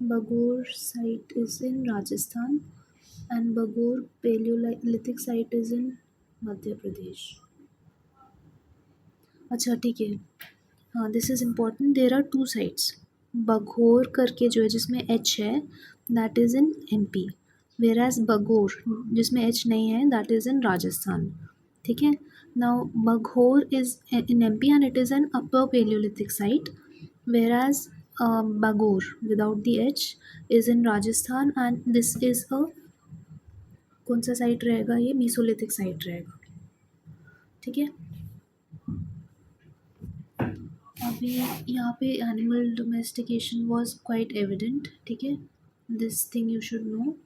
बगोर site is in Rajasthan and Bagor Paleolithic site is in Madhya Pradesh. अच्छा ठीक है, हाँ this is important, there are two sites. Baghor करके जो है जिसमें एच है, that is in MP, whereas Bagor जिसमें एच नहीं है, दैट इज़ इन राजस्थान, ठीक है। Now Baghor is in MP and it is an upper palaeolithic site, whereas Bagor without the H is in Rajasthan and this is a, कौन सा site रहेगा, ये Mesolithic site रहेगा, ठीक है। अभी यहाँ पे animal domestication was quite evident, ठीक है। This thing you should know.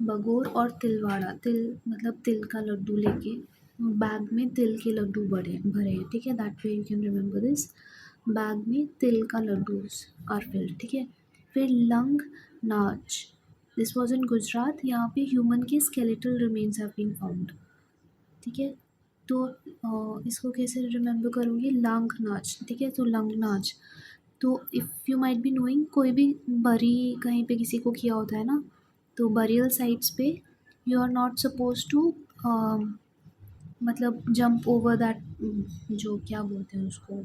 बगोर और तिलवाड़ा, तिल मतलब तिल का लड्डू लेके बैग में तिल के लड्डू भरे भरे हैं, ठीक है। That way you can remember this, bag में तिल का लड्डू आर फिल्ड, ठीक है। फिर लंग नाच, दिस वाज इन गुजरात। यहाँ पे ह्यूमन के skeletal remains have been found, ठीक है। तो इसको कैसे रिमेंबर करोगे, लांग नाच, ठीक है। तो लंग नाच, तो if you might be knowing, कोई भी बरी कहीं पे किसी को किया होता है ना, तो बरियल साइट्स पे you are not suppose to मतलब जंप ओवर दैट, जो क्या बोलते हैं उसको,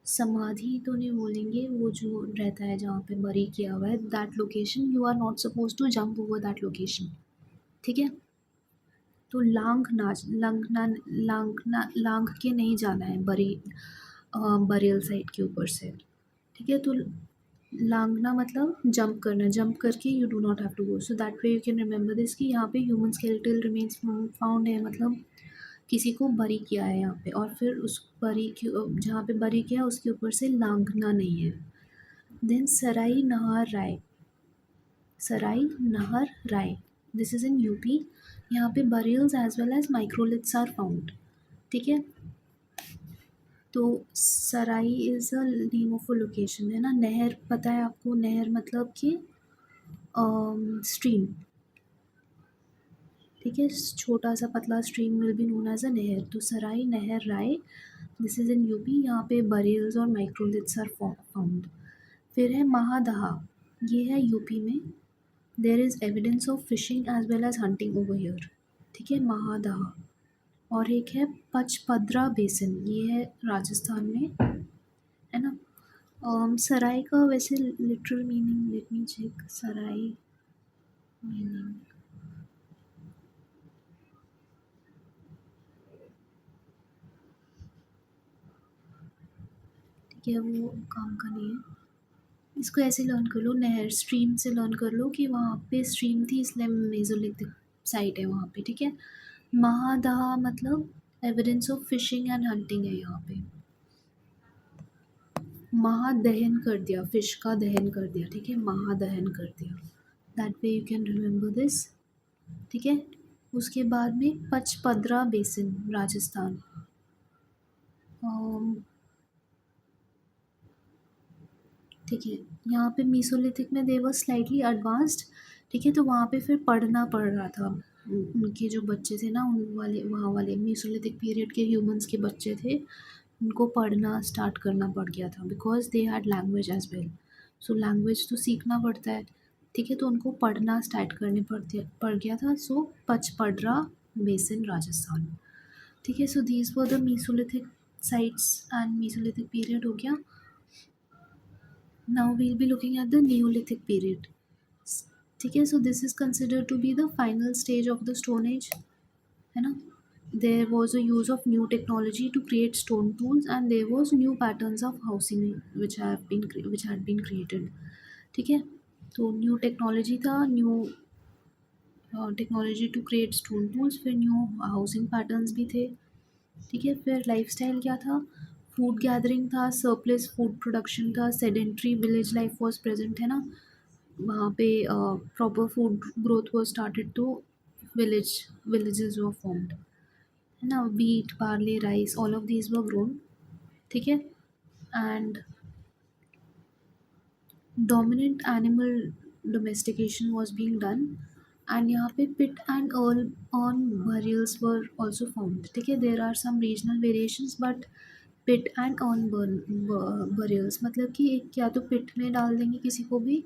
समाधि तो नहीं बोलेंगे, वो जो रहता है जहाँ पे बरी किया हुआ है, that location you are not suppose to jump over that location, ठीक है। तो लांग नाच, लांग के नहीं जाना है बरियल साइट के ऊपर से, ठीक है। तो लांगना मतलब जंप करना, जंप करके you do not have to go, so that way you can remember this कि यहाँ पे ह्यूमन स्केलेटल रिमेन्स फाउंड है, मतलब किसी को बरी किया है यहाँ पे, और फिर उस बरी की जहाँ पे बरी किया उसके ऊपर से लांगना नहीं है। Then Sarai Nahar Rai, Sarai Nahar Rai, this is in UP. यहाँ पे burials as well as microliths are found, ठीक है। तो Sarai is a name of a location, है ना। नहर पता है आपको, नहर मतलब कि स्ट्रीम, ठीक है। छोटा सा पतला stream will be known as a nahar. तो Sarai Nahar Rai, this is in UP. यहाँ पे बरियल्स और माइक्रोलिथ्स आर फाउंड। फिर है महादहा, ये है यूपी में। There is evidence of fishing as well as hunting over here, ठीक है, महादहा। और एक है पचपदरा बेसिन, ये है राजस्थान में, है ना। सराय का वैसे literal meaning, let me check, sarai meaning, ठीक है, वो काम का नहीं है। इसको ऐसे लर्न कर लो, नहर स्ट्रीम से लर्न कर लो कि वहाँ पे स्ट्रीम थी इसलिए मेसोलिथिक साइट है वहाँ पे, ठीक है। महादहा मतलब evidence of fishing and hunting है यहाँ पे। महादहन कर दिया, फिश का दहन कर दिया, ठीक है, महादहन कर दिया, that way you can remember this, ठीक है। उसके बाद में पचपदरा बेसिन राजस्थान, अम, ठीक है। यहाँ पे मीसोलिथिक में दे वर स्लाइटली एडवांस्ड, ठीक है। तो वहाँ पे फिर पढ़ना पड़ रहा था, उनके जो बच्चे थे ना, उन वाले वहाँ वाले मीसोलिथिक पीरियड के ह्यूमंस के बच्चे थे, उनको पढ़ना स्टार्ट करना पड़ गया था, because they had language as well. So language तो सीखना पड़ता है, ठीक है, तो उनको पढ़ना स्टार्ट करने पड़ गया था। So Pachpadra basin Rajasthan. ठीक है, so these were the mesolithic sites and mesolithic period हो गया। Now we'll be looking at the neolithic period. ठीक है, so this is considered to be the final stage of the stone age, है ना। There was a use of new technology to create stone tools, and there was new patterns of housing which had been created. ठीक है, तो new technology था, new technology to create stone tools, फिर new housing patterns भी थे। ठीक है, फिर लाइफस्टाइल क्या था, फूड गैदरिंग था, सरप्लस फूड प्रोडक्शन था, sedentary village life was present, है ना। वहाँ पे proper food growth was started, तो विलेजेस वर फॉर्म्ड, है ना। wheat, barley, rice, all of these were grown. ठीक है, and dominant animal domestication was being done, and यहाँ पे pit and urn burials were also found. ठीक है, there are some regional variations, but pit and urn burials मतलब कि एक या तो पिट में डाल देंगे किसी को भी,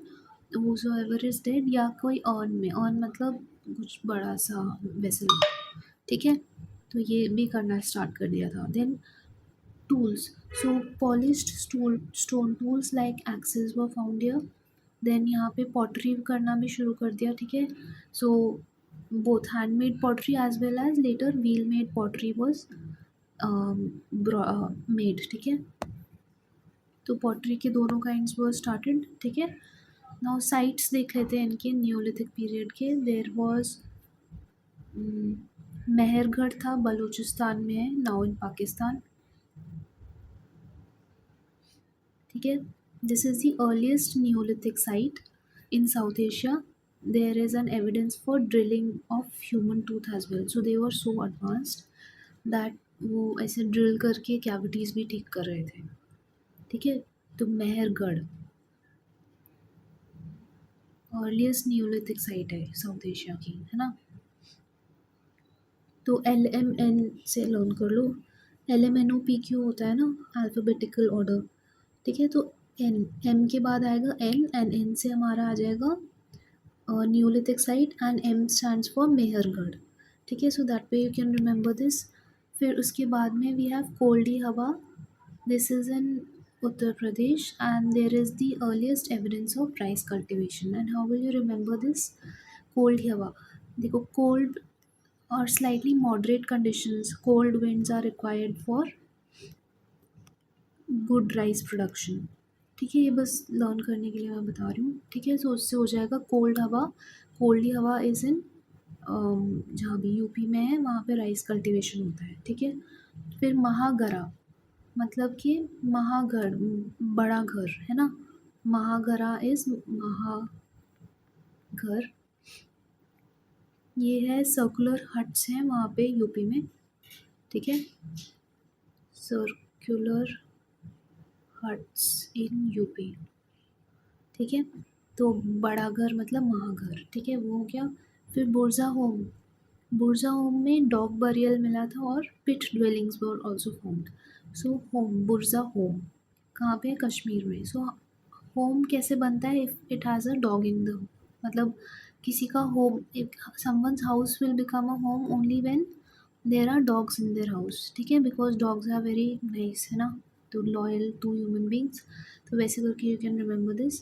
whosoever is dead, या कोई अर्न में, अर्न मतलब कुछ बड़ा सा वेसल। ठीक है, तो ये भी करना स्टार्ट कर दिया था। Then tools, so polished stone tools like axes were found here. Then यहाँ पे पॉटरी करना भी शुरू कर दिया। ठीक है, so both handmade pottery as well as later wheel made pottery was made. ठीक है, तो पॉटरी के दोनों काइंड्स वर स्टार्टेड। ठीक है, नाउ साइट्स देख लेते हैं इनके न्योलिथिक पीरियड के। देर वॉज मेहरगढ़ था, बलूचिस्तान में है, नाउ इन पाकिस्तान। ठीक है, this is the earliest neolithic site in South Asia. There is an evidence for drilling of human tooth as well, so they were so advanced that वो ऐसे drill करके cavities भी ठीक कर रहे थे। ठीक है, तो मेहरगढ़ अर्लीस्ट न्योलिथिक साइट है साउथ एशिया की, है ना। तो LMN से लर्न कर लो। LMNOPQ होता है ना, अल्फ़ाबेटिकल ऑर्डर। ठीक है, तो एन, एम के बाद आएगा एन, एंड एन से हमारा आ जाएगा neolithic site, and M stands for Mehrgarh. ठीक है, so that way you can remember this. फिर उसके बाद में we have Koldihwa, this is in Uttar Pradesh, and there is the earliest evidence of rice cultivation. And how will you remember this? Cold हवा, देखो cold or slightly moderate conditions, cold winds are required for good rice production। ठीक है, ये बस learn करने के लिए मैं बता रही हूँ। ठीक है, सो उससे हो जाएगा कोल्ड हवा। कोल्डी हवा इज़ इन जहाँ भी यूपी में है वहाँ पे राइस कल्टीवेशन होता है। ठीक है, फिर महागरा मतलब कि महागढ़, बड़ा घर, है ना। महागरा इज़ महागढ़। ये है सर्कुलर हट्स हैं वहाँ पे यूपी में। ठीक है, सर्कुलर हट्स इन यूपी। ठीक है, तो बड़ा घर मतलब महाघर। ठीक है, वो हो गया। फिर बुर्जा होम, बुर्जा होम में डॉग बरियल मिला था और pit dwellings were also found. So home, Burzahom कहाँ पे है? कश्मीर में। सो होम कैसे बनता है? If it has a dog in the, मतलब किसी का home, someone's house will become a home only when there are dogs in their house. ठीक है, because dogs are very nice, है ना, तो लॉयल टू ह्यूमन बींग्स। तो वैसे करके यू कैन रिमेंबर दिस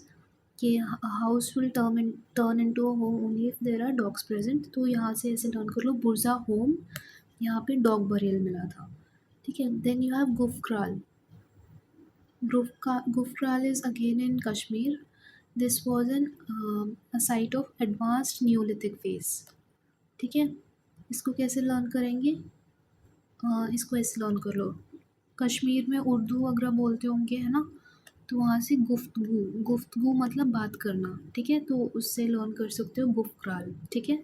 कि house will turn into a home only if there are dogs present. तो यहाँ से ऐसे लर्न कर लो, बुर्जा होम, यहाँ पे डॉग बरियल मिला था। ठीक है, then you have Gufkral. Gufkral is again in Kashmir. This was an a site of advanced neolithic phase. ठीक है, इसको कैसे लर्न करेंगे? इसको ऐसे लर्न कर लो, कश्मीर में उर्दू वगैरह बोलते होंगे, है ना, तो वहाँ से गुफ्तगू, गुफ्तगू मतलब बात करना। ठीक है, तो उससे लर्न कर सकते हो गुफक्राल। ठीक है,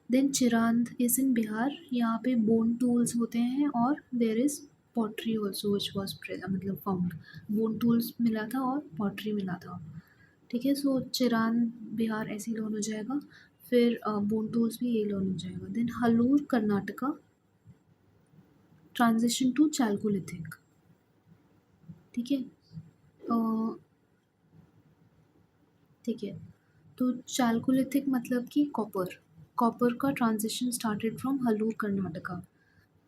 then Chirand is in Bihar, यहाँ पे बोन टूल्स होते हैं और there is pottery also which was मतलब फाउंड। बोन टूल्स मिला था और पॉटरी मिला था। ठीक है, सो चिरांद बिहार ऐसे लर्न हो जाएगा। फिर बोन टूल्स भी ये लर्न हो जाएगा। Then Hallur Karnataka, transition to chalcolithic. ठीक है, ठीक है, तो चालकोलिथिक मतलब कि कॉपर। कॉपर का transition started from Hallur Karnataka,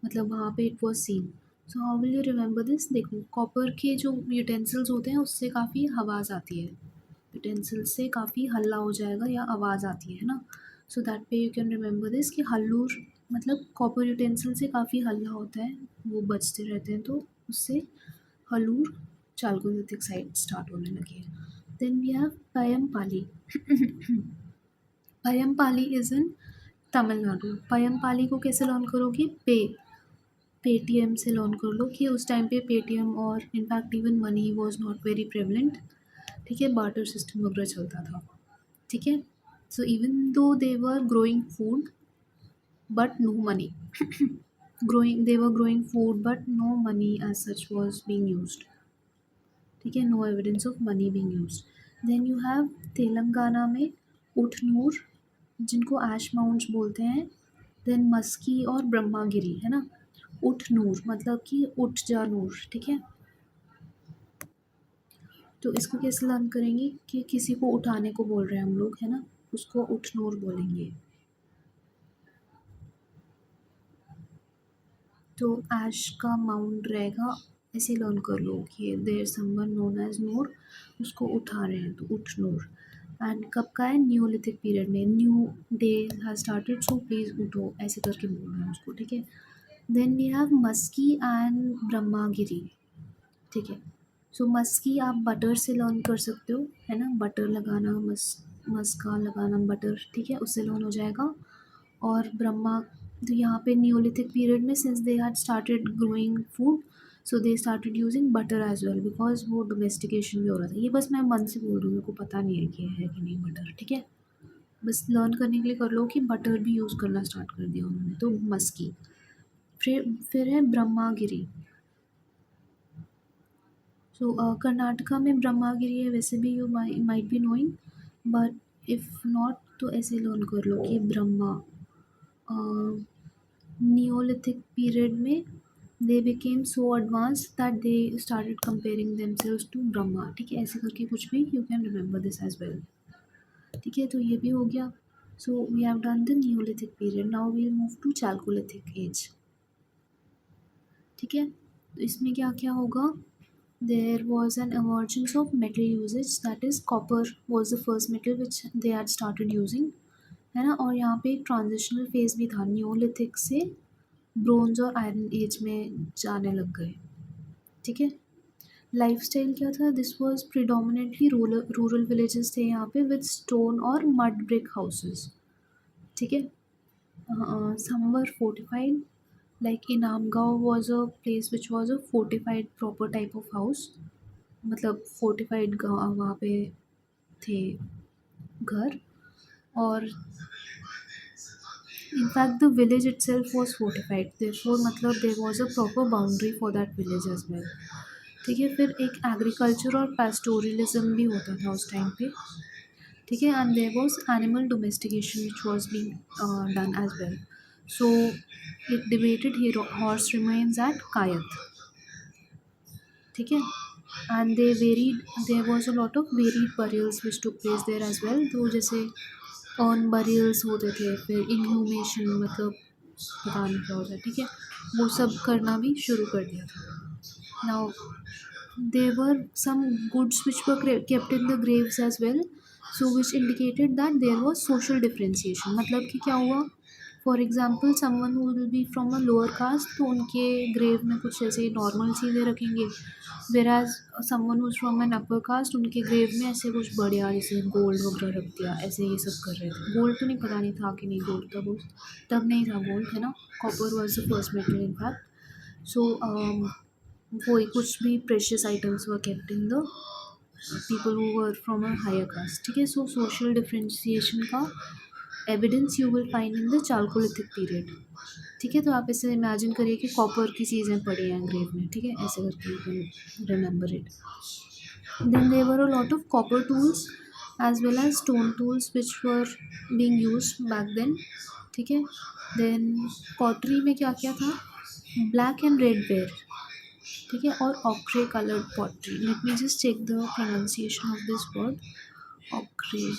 मतलब वहाँ पे it was seen. So how will you remember this? देखो, कॉपर के जो यूटेंसिल्स होते हैं उससे काफ़ी आवाज़ आती है, यूटेंसिल्स से काफ़ी हल्ला हो जाएगा या आवाज़ आती है ना। So that way you can remember this कि हल्लूर मतलब कॉपर यूटेंसिल से काफ़ी हल्ला होता है, वो बजते रहते हैं, तो उससे हलूर चालकोलिथिक साइड स्टार्ट होने लगी है। Then we have Paiyampalli. Paiyampalli is in Tamil Nadu. Paiyampalli को कैसे लर्न करोगे? पेटीएम से लर्न कर लो कि उस टाइम पे पेटीएम और in fact even money was not very prevalent. ठीक है, बार्टर सिस्टम वगैरह चलता था। ठीक है, so even though they were growing food but no money, growing they were growing food but no money as such was being used. ठीक है, no evidence of money being used. Then you have Telangana में उठनूर, जिनको ऐश mounts बोलते हैं। Then Maski और ब्रह्मागिरी, है ना। उठनूर मतलब कि उठ जा नूर। ठीक है, तो इसको कैसे लर्न करेंगे कि किसी को उठाने को बोल रहे हैं हम लोग, है ना, उसको उठनूर बोलेंगे। तो ऐश का माउंट रहेगा, ऐसे लर्न कर लो कि देयर समवन नोन एज नूर, उसको उठा रहे हैं तो उठ नूर। एंड कब का है? न्यूलिथिक पीरियड में, new day has started so please उठो, ऐसे करके बोल रहे हैं उसको। ठीक है, then we have Maski and Brahmagiri. ठीक है, सो मस्की आप बटर से लर्न कर सकते हो, है ना, बटर लगाना, मस्का लगाना बटर। ठीक है, उससे लर्न हो जाएगा। और ब्रह्मा, तो यहाँ पे न्यूलिथिक पीरियड में since they had started growing food, so they started using butter as well, because वो डोमेस्टिकेशन भी हो रहा था। ये बस मैं मन से बोल रही हूँ, मेरे को पता नहीं है कि है कि नहीं बटर। ठीक है, बस लर्न करने के लिए कर लो कि बटर भी यूज़ करना स्टार्ट कर दिया उन्होंने, तो मस्की। फिर है ब्रह्मागिरी। सो कर्नाटका में ब्रह्मागिरी है, वैसे भी you might be knowing, but if not तो ऐसे लर्न कर लो कि ब्रह्मा। नियोलिथिक पीरियड में they became so advance that they started comparing themselves to Brahma. ठीक है, ऐसे करके कुछ भी you can remember this as well. ठीक है, तो ये भी हो गया। So we have done the neolithic period, now we will move to chalcolithic age. ठीक है, तो इसमें क्या क्या होगा? There was an emergence of metal usage, that is copper was the first metal which they had started using, है ना। और यहाँ पे एक ट्रांजिशनल फेज भी था, न्यूलिथिक से ब्रोंज और आयरन एज में जाने लग गए। ठीक है, लाइफस्टाइल क्या था? This was predominantly rural villages थे यहाँ पे विद स्टोन और मड ब्रिक हाउसेस। ठीक है, some were fortified, like Inamgaon was a place which was a fortified proper type of house, मतलब फोर्टिफाइड गाँव वहाँ पे थे घर। और in fact the village itself was fortified, therefore मतलब there was a proper boundary for that village as well. ठीक है, फिर एक एग्रीकल्चर और पेस्टोरलिज्म भी होता था उस टाइम पे। ठीक है, and there was animal domestication which was being done as well. So it debated horse remains at Kayatha. ठीक है, and they varied, there was a lot of varied burials which took place there as well. तो जैसे earn burials होते थे, फिर इनह्यूमेशन मतलब पता नहीं क्या होता है। ठीक है, वो सब करना भी शुरू कर दिया था। Now there were some goods which were kept in the graves as well, so which indicated that there was social differentiation। मतलब कि क्या हुआ? For example someone who will be from a lower caste, तो उनके grave में कुछ ऐसे normal चीज़ें रखेंगे, whereas someone who is from an upper caste, उनके ग्रेव में ऐसे कुछ बढ़िया जैसे गोल्ड वगैरह रख दिया, ऐसे ये सब कर रहे थे। गोल्ड तो नहीं, पता नहीं था कि नहीं गोल्ड, तब नहीं था गोल्ड, है ना। Copper was the first metal in fact. So वही कुछ भी precious items were kept in the people who were from a higher caste. ठीक है, सो सोशल डिफ्रेंशिएशन का evidence you will find in the chalcolithic period. ठीक है, तो आप ऐसे इमेजिन करिए कि कॉपर की चीज़ें पड़ी हैं ग्रेव में। ठीक है, ऐसे करके you can remember it. Then there were a lot of copper tools as well as stone tools which were being used back then. ठीक है, देन पॉटरी में क्या क्या था? Black and red ware. ठीक है, और ochre coloured pottery. Let me just check the pronunciation of this word, ochre.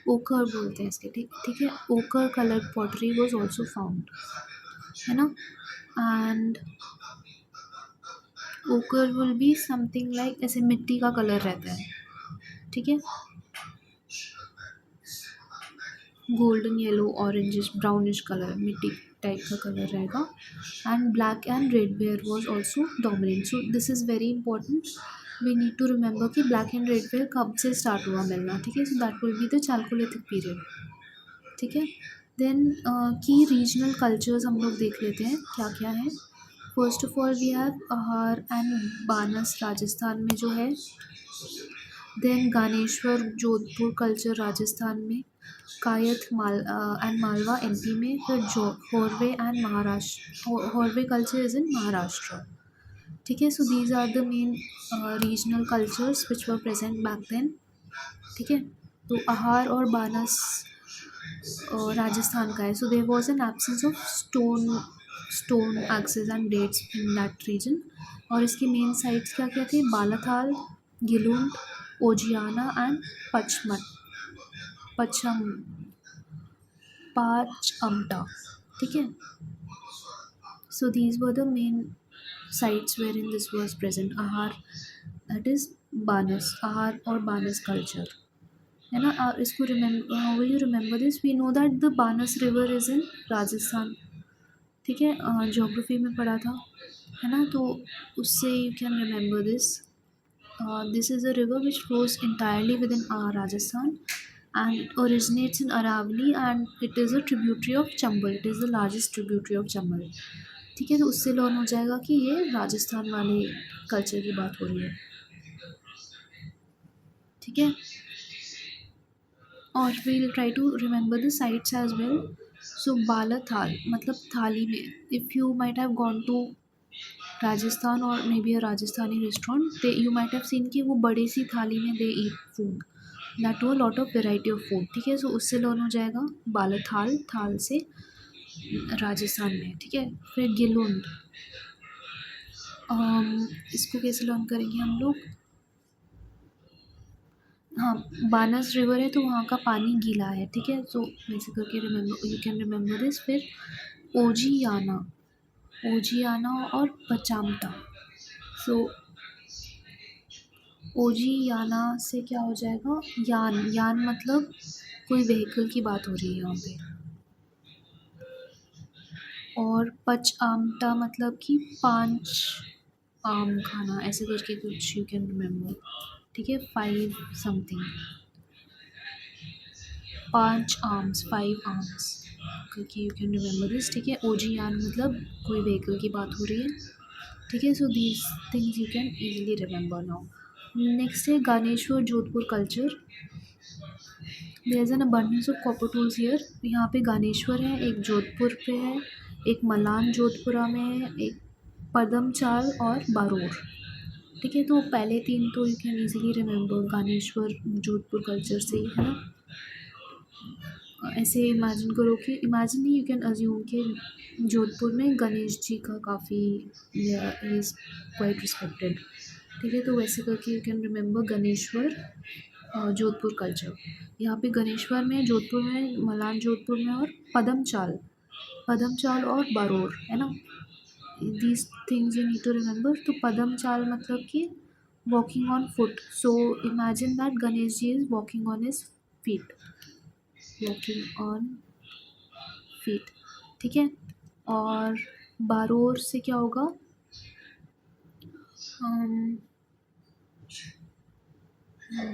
Ochre बोलते हैं इसके, ठीक ठीक है। Ochre colour pottery was also found, है ना। एंड ओकर विल बी समथिंग लाइक, ऐसे मिट्टी का कलर रहता है, ठीक है। Golden yellow orangish brownish colour, मिट्टी टाइप का कलर रहेगा। And black and red ware was also dominant, so this is very important. We need to remember कि ब्लैक एंड रेड वेयर कब से स्टार्ट हुआ मिलना, ठीक है। So that will be the chalcolithic period, ठीक है। देन की रीजनल कल्चर्स हम लोग देख लेते हैं क्या क्या है। First of all we have Ahar and Banas Rajasthan में जो है। देन गानेश्वर जोधपुर कल्चर राजस्थान में। कायथ एंड मालवा एमपी में। फिर जो होरवे एंड महाराष्ट्र, होरवे कल्चर इज़ इन महाराष्ट्र, ठीक है। So these are the main regional cultures which were present back then, ठीक है। तो आहार और बानस राजस्थान का है। So there was an absence of stone axes and dates in that region. और इसकी मेन साइट्स क्या क्या थे, बालाथाल, गिलुंड, ओजियाना एंड पचमन पचम पाचअमटा, ठीक है। So these were the main sites wherein this was present, ahar, that is Banas, Ahar और बानस कल्चर, है ना। इसको remember, how will you remember this, we know that the Banas river is in Rajasthan, ठीक है। ज्योग्राफी में पढ़ा था, है ना। तो उससे you can remember this. This is a river which flows entirely within Rajasthan, and it originates in Aravali, and it is a tributary of Chambal. It is the largest tributary of Chambal, ठीक है। तो उससे learn हो जाएगा कि ये राजस्थान वाले culture की बात हो रही है, ठीक है। और we'll try to remember the sites as well. So Balathal मतलब थाली में, if you might have gone to Rajasthan और maybe a Rajasthani restaurant, they you might have seen कि वो बड़ी सी थाली में they eat food, that too a lot of variety of food, ठीक है। सो उससे लर्न हो जाएगा बालाथाल, थाल से राजस्थान में, ठीक है। फिर गिलुंड, इसको कैसे लर्न करेंगे हम लोग। हाँ, बानस रिवर है तो वहाँ का पानी गीला है, ठीक है। सो वैसे करके remember, you can remember this. फिर ओजियाना, ओजियाना और पचामता। सो ओजियाना से क्या हो जाएगा, यान, यान मतलब कोई व्हीकल की बात हो रही है यहाँ पे। और पच आमटा मतलब कि 5 आम खाना, ऐसे करके कुछ यू कैन रिमेंबर, ठीक है। 5 समथिंग, 5 आर्म्स, 5 आर्म्स करके यू कैन रिमेंबर दिस, ठीक है। ओजियान मतलब कोई व्हीकल की बात हो रही है, ठीक है। So these things you can easily remember now. Next है Ganeshwar Jodhpur culture. There is an abundance of copper tools here. यहाँ पे गानेश्वर है, एक जोधपुर पे है, एक मलान जोधपुरा में है, एक पदमचाल और बारोर, ठीक है। तो पहले 3 तो you can easily remember Ganeshwar Jodhpur culture से ही, है ना। ऐसे इमेजिन करो कि, इमेजिन नहीं, यू कैन अज्यूम कि जोधपुर में गणेश जी का काफ़ी इज़ क्वाइट रिस्पेक्टेड, ठीक है। तो वैसे करके you can remember Ganeshwar Jodhpur culture. यहाँ पे गणेश्वर में, जोधपुर में, मलान जोधपुर में, और पदमचाल, पदमचाल और बारोर, है ना। These things you need to remember. तो पदमचाल मतलब कि walking on foot, so imagine that Ganesh ji is walking on his feet, walking on feet, ठीक है। और बारोर से क्या होगा,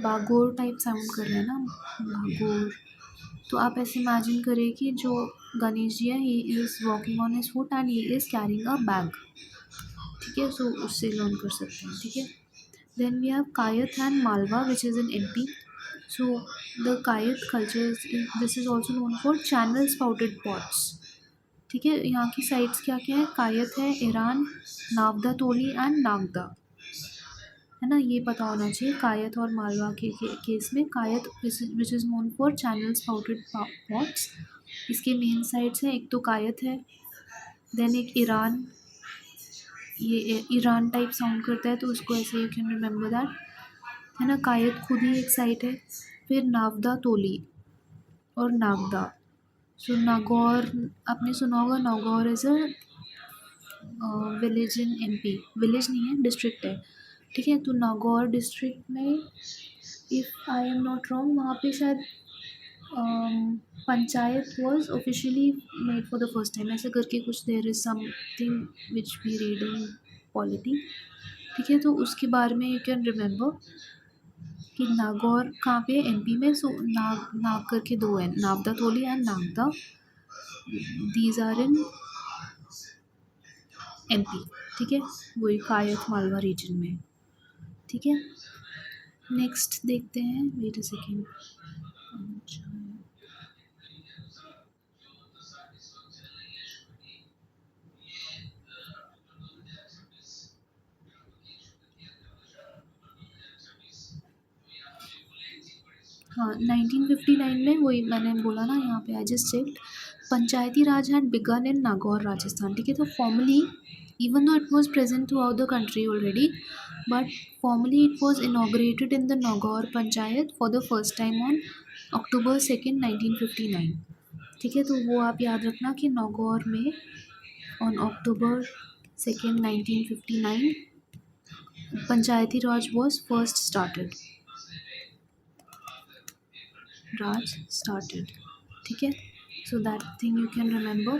बागोर टाइप साउंड कर रहे हैं ना, बागोर। तो आप ऐसे इमेजिन करें कि जो गणेश जी है, he is walking on his foot and he is carrying a bag, ठीक है। सो उससे लर्न कर सकते हैं, ठीक है। Then we have Kayatha and Malwa which is in MP. So the Kayatha culture, this is also known for channel spouted pots, ठीक है। यहाँ की साइट्स क्या क्या है, कायथ है, ईरान, नावदा तोली एंड नागदा, है ना। ये पता होना चाहिए। कायथ और मालवा के केस में, Kayatha which is known for channel spouted pots, इसके मेन साइट्स हैं, एक तो कायथ है, देन एक ईरान, ये ईरान टाइप साउंड करता है तो उसको ऐसे यू कैन रिमेंबर दैट, है ना। कायथ खुद ही एक साइट है, फिर नावदा तोली और नागदा। सो नागौर, आपने सुना होगा Nagaur is a village in MP. Village नहीं है, डिस्ट्रिक्ट है। ठीक है, तो नागौर डिस्ट्रिक्ट में, if I am not wrong, वहाँ पे शायद panchayat was officially made for the first time, ऐसे करके कुछ there is something which we read in polity. ठीक है, तो उसके बारे में यू कैन रिमेंबर कि नागौर कहाँ पे है, एमपी में। सो नाग नाग करके दो है, नागदा थोली and Nagda, these are in MP. ठीक है, वही कायथ मालवा रीजन में। ठीक है, नेक्स्ट देखते हैं, वेट अ सेकेंड। हाँ, 1959 में, वही मैंने बोला ना यहाँ पे, I just checked, Panchayati Raj had begun in Nagaur Rajasthan. ठीक है, तो formally, even though it was present throughout the country already, but formally it was inaugurated in the Nagaur panchayat for the first time on October 2, 1959। ठीक है, तो वो आप याद रखना कि नागौर में on October 2, 1959 Panchayati Raj was first started, Raj started. ठीक है, so that thing you can remember.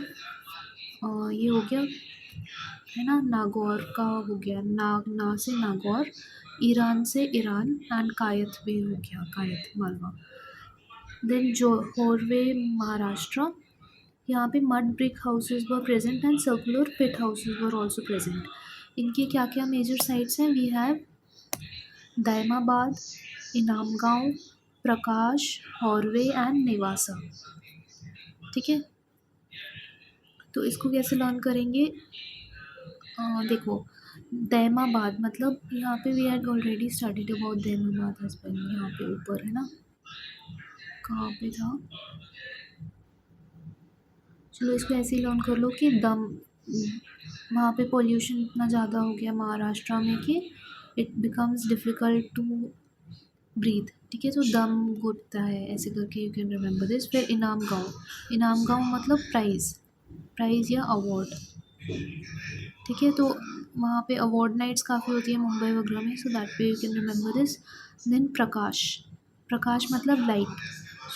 ये हो गया है ना, नागौर का हो गया, ना से नागौर, ईरान से ईरान, एंड कायथ भी हो गया, कायथ मालवा। देन जोहोरवे महाराष्ट्र, यहाँ पे mud brick houses were present and circular pit houses were also present. इनके क्या क्या मेजर साइट्स हैं, we have Daimabad, Inamgaon, Prakash, Jorwe and Nevasa. ठीक है, तो इसको कैसे लर्न करेंगे। देखो, दैमाबाद मतलब, यहाँ पे we had already studied about Daimabad husband, यहाँ पे ऊपर है ना, कहाँ पे था, चलो इसको ऐसे ही लर्न कर लो कि दम, वहाँ पे पोल्यूशन इतना ज़्यादा हो गया महाराष्ट्र में कि it becomes difficult to breathe. ठीक है, तो दम घुटता है, ऐसे करके यू कैन रिमेंबर दिस। फिर इनाम गाँव, इनाम गाँव मतलब प्राइज़, प्राइज़ या अवार्ड। ठीक है, तो वहाँ पे अवार्ड नाइट्स काफ़ी होती है मुंबई वगैरह में, so that way you can remember this. Then Prakash, Prakash मतलब लाइट,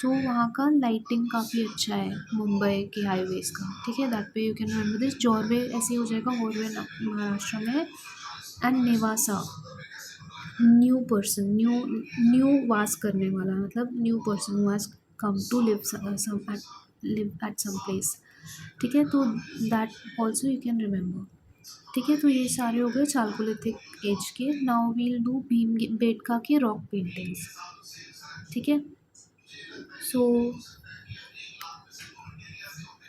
सो वहाँ का लाइटिंग काफ़ी अच्छा है मुंबई के हाईवेज़ का। ठीक है, that way you can remember this. Jorwe ऐसे ही हो जाएगा, हॉरवे महाराष्ट्र में है। And Nevasa, new person, new वास करने वाला, मतलब new person was come to live at some place. ठीक है, तो that also you can remember. ठीक है, तो ये सारे हो गए चालकोलिथिक एज के। Now we'll do Bhimbetka के रॉक पेंटिंग्स। ठीक है, सो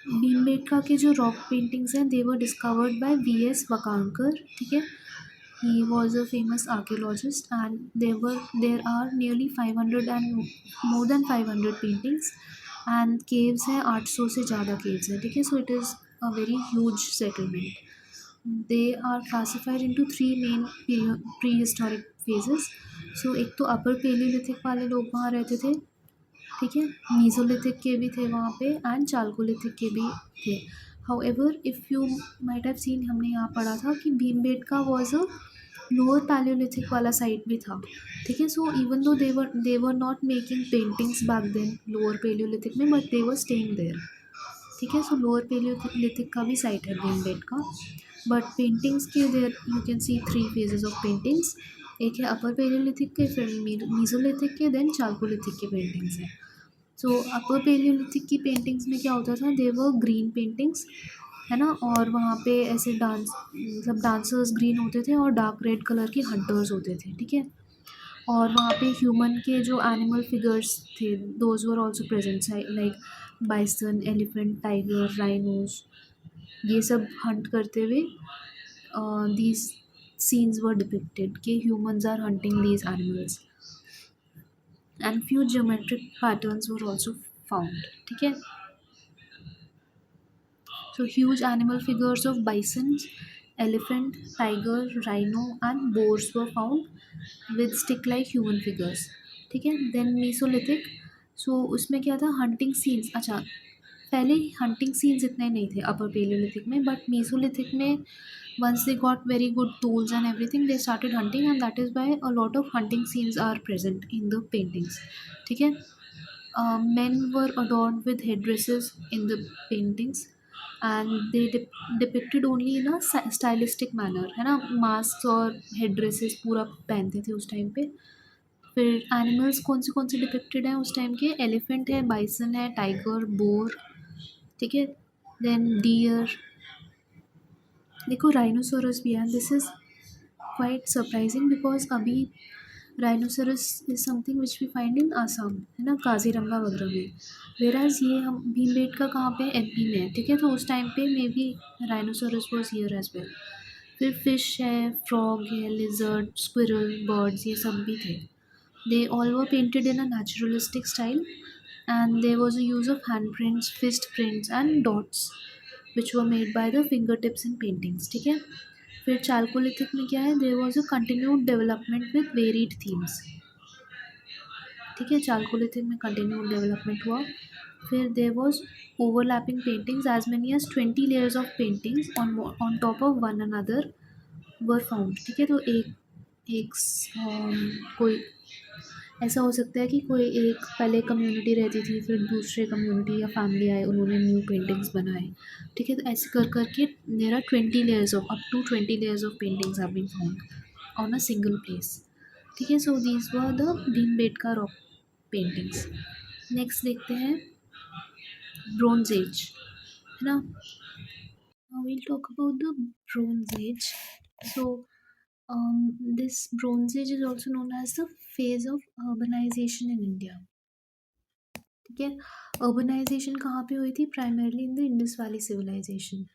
भीमबेटका के जो रॉक पेंटिंग्स हैं, they were discovered by V S Wakankar. ठीक है, he was a famous archaeologist, and there are nearly 500 and more than 500 paintings, and caves हैं 800 से ज़्यादा caves हैं। ठीक है, so it is a very huge settlement. They are classified into three main prehistoric phases. So एक तो अपर palaeolithic वाले लोग वहाँ रहते थे। ठीक है, मीजोलिथिक के भी थे वहाँ पे, एंड चालकोलिथिक के भी थे। However if you might have seen, हमने यहाँ पढ़ा था कि Bhimbetka was a lower palaeolithic वाला साइट भी था। ठीक है, so even though they were not making paintings back then lower palaeolithic में, but they were staying there. ठीक है, सो लोअर पेलियोलिथिक का भी साइट है भीमबेटका, बट पेंटिंग्स के there you can see three phases of paintings. एक है upper palaeolithic के, फिर मीजोलिथिक के, देन चालकोलिथिक के पेंटिंग्स हैं। सो अपर पेलियोलिथिक की पेंटिंग्स में क्या होता था, देवर ग्रीन पेंटिंग्स, है ना, और वहाँ पे ऐसे मतलब डांसर्स ग्रीन होते थे और डार्क रेड कलर के हंटर्स होते थे। ठीक है, और वहाँ पे ह्यूमन के जो एनिमल फिगर्स थे, those were also present, like bison, elephant, tiger, rhinos, ये सब हंट करते हुए दीज सीन्स वर डिपिक्टेड कि humans are hunting these animals, and few geometric patterns were also found. ठीक है, so huge animal figures of bisons, elephant, tiger, rhino, and boars were found with stick-like human figures. ठीक है। Then Mesolithic, सो उसमें क्या था, hunting scenes. अच्छा, पहले hunting scenes इतने नहीं थे अपर पेलियोलिथिक में, बट मीसोलिथिक में once they got very good tools and everything they started hunting, and that is why a lot of hunting scenes are present in the paintings, ठीक है। Men were adorned with headdresses in the paintings, and they depicted only in a stylistic manner, है ना। Mask और headdresses पूरा पहनते थे उस time पे। फिर एनिमल्स कौन से डिपिक्टेड हैं उस टाइम के, एलिफेंट है, बाइसन है, टाइगर, बोर, ठीक है। देन डियर, देखो राइनोसोरस भी है। This is quite surprising because अभी rhinoceros is something which we find in Assam, है ना, काजीरंगा वगैरह में। वेराज ये हम भीमबेटका कहाँ पे, एमपी में है, ठीक है। तो उस टाइम पे maybe rhinoceros was here as well. फिर फिश है, फ्रॉग है, लिजर्ड, स्क्विरल, बर्ड्स, ये सब भी थे। They all were painted in a naturalistic style, and there was a use of handprints, fist prints and dots which were made by the fingertips in paintings, ठीक है। फिर Chalcolithic में क्या है, there was a continued development with varied themes, ठीक है। Chalcolithic में continued development हुआ। फिर there was overlapping paintings, as many as 20 layers of paintings on top of one another were found, ठीक है। तो एक कोई ऐसा हो सकता है कि कोई एक पहले कम्युनिटी रहती थी, फिर दूसरे कम्युनिटी या फैमिली आए, उन्होंने न्यू पेंटिंग्स बनाए, ठीक है। तो ऐसे कर करके there are 20 layers of, up to 20 layers of paintings have been found on a single place, ठीक है। So these were the Bhimbetka rock paintings. Next देखते हैं ब्रोंज एज, है ना। Now we'll talk about the Bronze Age. So, this Bronze Age is also known as the phase of urbanization in India. ठीक है। Urbanisation कहाँ पे हुई थी, primarily in the Indus valley civilisation.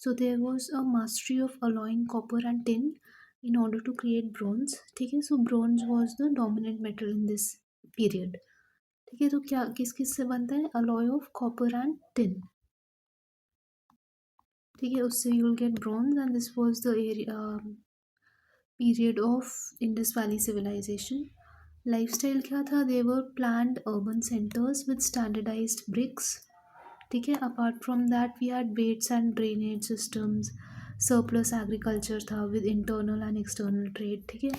So there was a mastery of alloying copper and tin in order to create bronze, ठीक है। So bronze was the dominant metal in this period, ठीक है। तो क्या किस किस से बनता है, alloy of copper and tin, ठीक है। उससे you will get bronze, and this was the area period of Indus valley civilisation. Lifestyle क्या था, दे were planned urban centres with standardised bricks, ठीक है। Apart from that we had baths and drainage systems, surplus agriculture था with internal and external trade, ठीक है।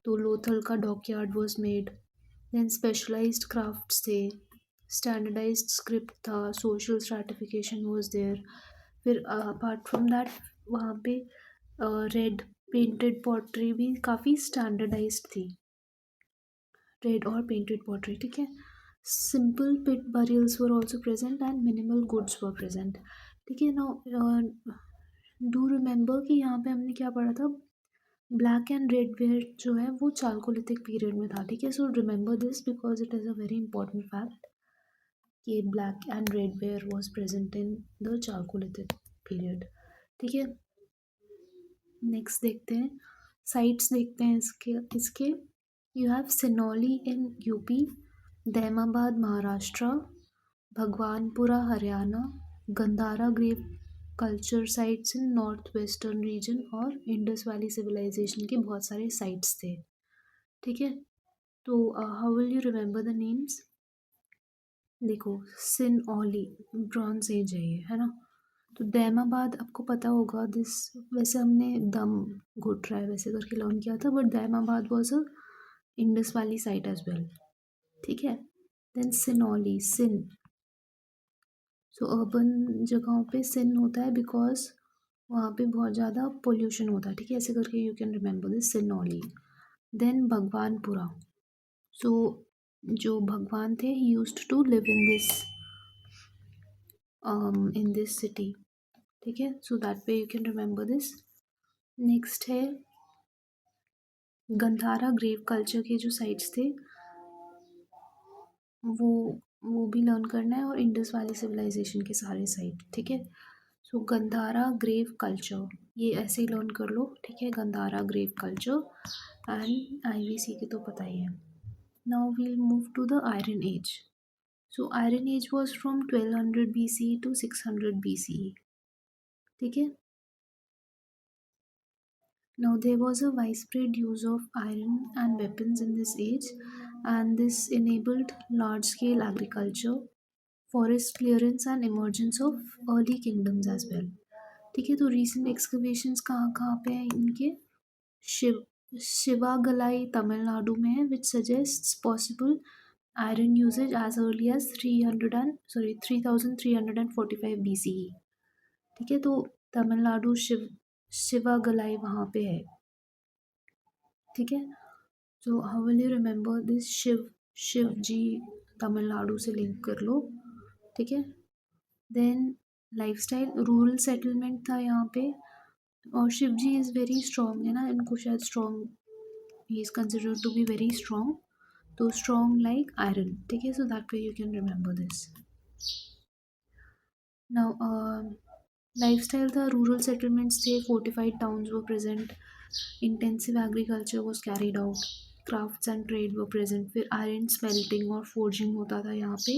तो लोथल का dockyard was made. Then specialised crafts थे, स्टैंडर्डाइज्ड स्क्रिप्ट था, social stratification was there. फिर अपार्ट फ्रॉम दैट वहाँ पे रेड पेंटेड पॉटरी भी काफ़ी स्टैंडर्डाइज्ड थी, रेड और पेंटेड पॉटरी, ठीक है। Simple pit burials were also present and minimal goods were present, ठीक है। नाउ डू रिमेंबर कि यहाँ पे हमने क्या पढ़ा था, ब्लैक एंड रेड वेयर जो है वो चालकोलिथिक पीरियड में था, ठीक है। So remember this because it is a very important fact कि black and red ware was present in the chalcolithic period, ठीक है। नेक्स्ट देखते हैं, साइट्स देखते हैं इसके। You have Sinauli in UP, Daimabad Maharashtra, Bhagwanpura Haryana, Gandhara grave culture sites in north western region, और Indus valley civilisation के बहुत सारे साइट्स थे, ठीक है। तो how will you remember the names, देखो सिनौली ब्रॉन्ज एज है ये, है ना। तो दैमाबाद आपको पता होगा, दिस वैसे हमने दम घुट रहा है वैसे करके लर्न किया था, but Daimabad was a Indus वाली साइट एज वेल, ठीक है। देन सिनौली, सिन, सो अर्बन जगहों पे सिन होता है बिकॉज वहाँ पे बहुत ज़्यादा पोल्यूशन होता है, ठीक है। ऐसे करके you can remember this Sinauli. Then Bhagwanpura, so जो भगवान थे ही used to live in this city, ठीक है। So that way you can remember this. Next है गंधारा ग्रेव कल्चर के जो साइट्स थे वो वो भी लर्न करना है, और इंडस वैली सिविलाइजेशन के सारे साइट, ठीक है। सो गंधारा ग्रेव कल्चर ये ऐसे ही लर्न कर लो, ठीक है। Gandhara grave culture and IVC के तो पता ही है। Now we'll move to the iron age. So iron age was from 1200 BCE to 600 BCE, ठीक है। Now there was a widespread use of iron and weapons in this age. and this enabled large scale agriculture, forest clearance and emergence of early kingdoms as well. ठीक है, तो recent excavations कहाँ कहाँ पे हैं इनके? शिव शिवागलाई तमिलनाडु में है, which suggests possible iron usage as early as 3345 BCE. ठीक है, तो तमिलनाडु शिवागलाई वहाँ पे है. ठीक है, तो how will you remember this? Shiv ji Tamil Nadu से लिंक कर लो. ठीक है, देन लाइफस्टाइल रूरल सेटलमेंट था यहाँ पे, और Shiv ji is very strong है ना, इनको शायद स्ट्रॉन्ग, ही is considered to be very strong, तो स्ट्रॉन्ग लाइक आयरन. ठीक है, so that way you can remember this. Now lifestyle था, रूरल सेटलमेंट्स थे, fortified towns were present, intensive agriculture was carried out, crafts and trade were present, फिर iron smelting और forging होता था यहाँ पे,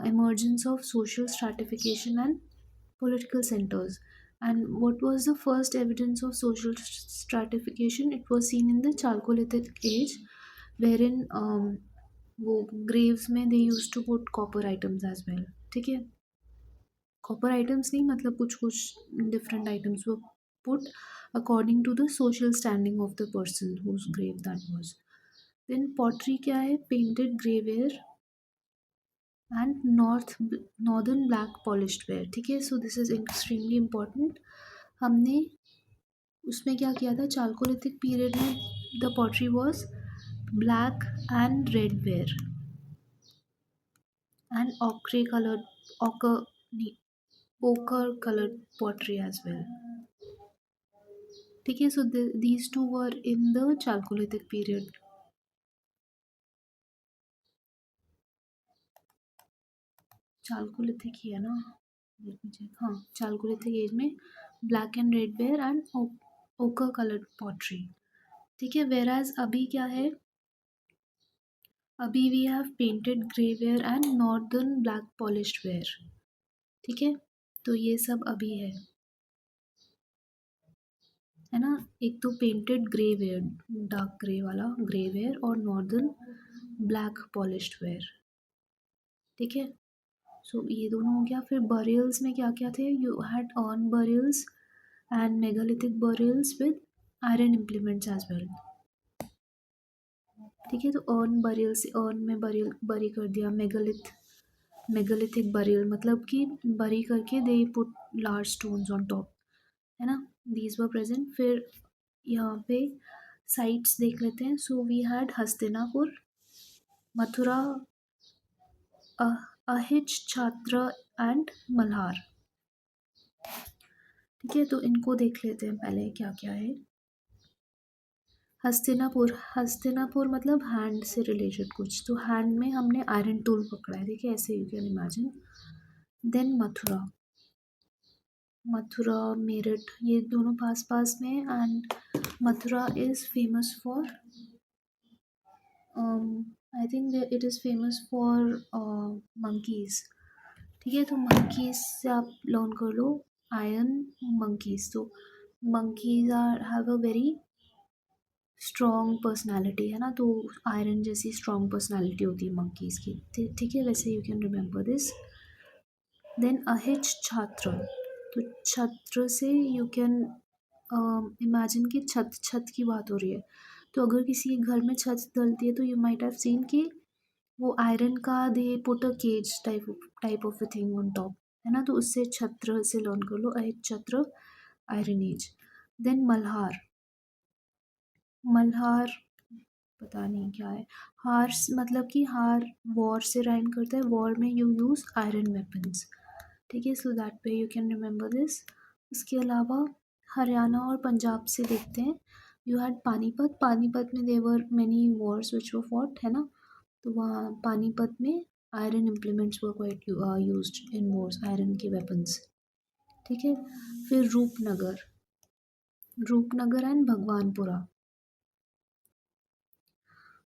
emergence of social stratification and political centers. And what was the first evidence of social stratification? It was seen in the Chalcolithic age, wherein वो graves में they used to put copper items as well. ठीक है, copper items नहीं, मतलब कुछ कुछ different items were put according to the social standing of the person whose grave that was. Then pottery क्या है? Painted graveware and northern black polished ware. ठीक है, so this is extremely important. हमने उसमें क्या किया था, चालकोलिथिक पीरियड में the pottery was black and red ware and ochre coloured, ochre ochre coloured pottery as well. ठीक है, so these two were in the chalcolithic period. Chalcolithic ही है ना, लेट मी चेक. हाँ, चालकोलिथिक एज में black and red ware and ochre coloured pottery. ठीक है, वेराज अभी क्या है? अभी we have painted grey ware and northern black polished where. ठीक है, तो ये सब अभी है ना. एक तो painted grey ware, dark grey वाला ग्रे वेयर, और नॉर्दर्न ब्लैक पॉलिश्ड वेयर. ठीक है, सो ये दोनों हो गया. फिर बरियल्स में क्या क्या थे? You had urn burials and megalithic burials with iron implements as well. ठीक है, तो अर्न बरियल से अर्न में बरियल बरी कर दिया. मेगालिथिक बरियल मतलब कि बरी करके they put large stones on top, है ना. These were present. फिर यहाँ पे साइट्स देख लेते हैं. So we had Hastinapur, Mathura, Ahichchhatra and Malhar. ठीक है, तो इनको देख लेते हैं पहले क्या क्या है. हस्तिनापुर, हस्तिनापुर मतलब हैंड से रिलेटेड कुछ, तो हैंड में हमने आयरन टूल पकड़ा है. ठीक है, ऐसे you can imagine. Then Mathura, Mathura Meerut, ये दोनों पास पास में. And Mathura is famous for, I think it is famous for monkeys. ठीक है, तो मंकीज़ से आप लर्न कर लो आयरन मंकीज़. तो monkeys are have a very strong personality, है ना, तो आयरन जैसी स्ट्रॉन्ग पर्सनालिटी होती है मंकीज़ की. ठीक है, वैसे you can remember this. Then Ahichchhatra, तो छत्र से यू कैन इमेजिन कि छत छत की बात हो रही है. तो अगर किसी के घर में छत डलती है तो यू माइट हैव सीन कि वो आयरन का they put a cage type of a thing on top, है ना. तो उससे छत्र से लर्न कर लो Ahichchhatra, iron age. Then Malhar, Malhar पता नहीं क्या है. हार मतलब कि हार वॉर से राइम करता है, वॉर में यू यूज़ आयरन वेपन्स. ठीक है, so that way you can remember this. इसके अलावा हरियाणा और पंजाब से देखते हैं. यू हैड पानीपत, पानीपत में देवर मैनी वॉर्स विच वर फॉट, है ना. तो वहाँ पानीपत में iron implements were quite used in Wars, iron के वेपन्स. ठीक है, फिर रूपनगर, रूपनगर एंड भगवानपुरा.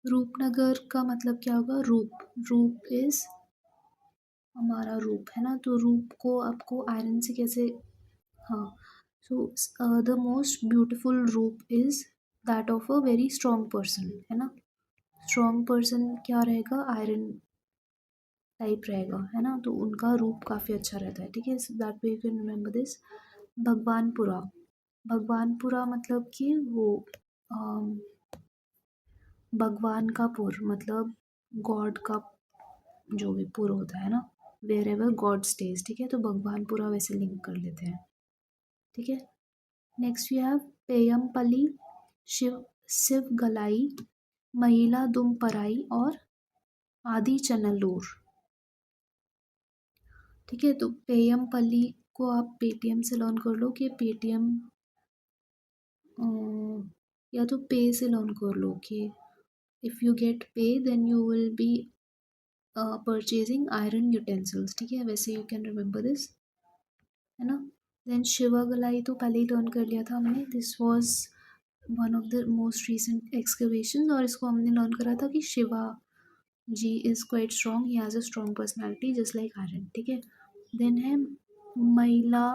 रूपनगर का मतलब क्या होगा? रूप, रूप इज हमारा रूप, है ना. तो रूप को आपको आयरन से कैसे, हाँ. सो द मोस्ट ब्यूटिफुल रूप is that of a very strong person, है ना. स्ट्रॉन्ग पर्सन क्या रहेगा, आयरन टाइप रहेगा, है ना, तो उनका रूप काफ़ी अच्छा रहता है, ठीक है, that way you can remember this. Bhagwanpura, Bhagwanpura मतलब कि वो अम, भगवान का पुर मतलब गॉड का जो भी पुर होता है ना, वेर एवर गॉड स्टेज, ठीक है, तो भगवानपुरा वैसे लिंक कर लेते हैं, ठीक है। Next we have Paiyampalli, Shiv Sivagalai, महिला दुम पराई और आदि चनलूर, ठीक है। तो पेयमपल्ली को आप पेटीएम से लर्न कर लो कि पेटीएम, या तो पे से लर्न कर लो कि if you get pay then you will be purchasing iron utensils, ठीक है, वैसे यू कैन रिमेंबर दिस, है ना। देन शिवागलाई तो पहले ही लर्न कर लिया था हमने, this was one of the most recent excavation, और इसको हमने लर्न करा था कि Shiva ji is quite strong, he has a strong personality just like iron, ठीक है। देन है महिला,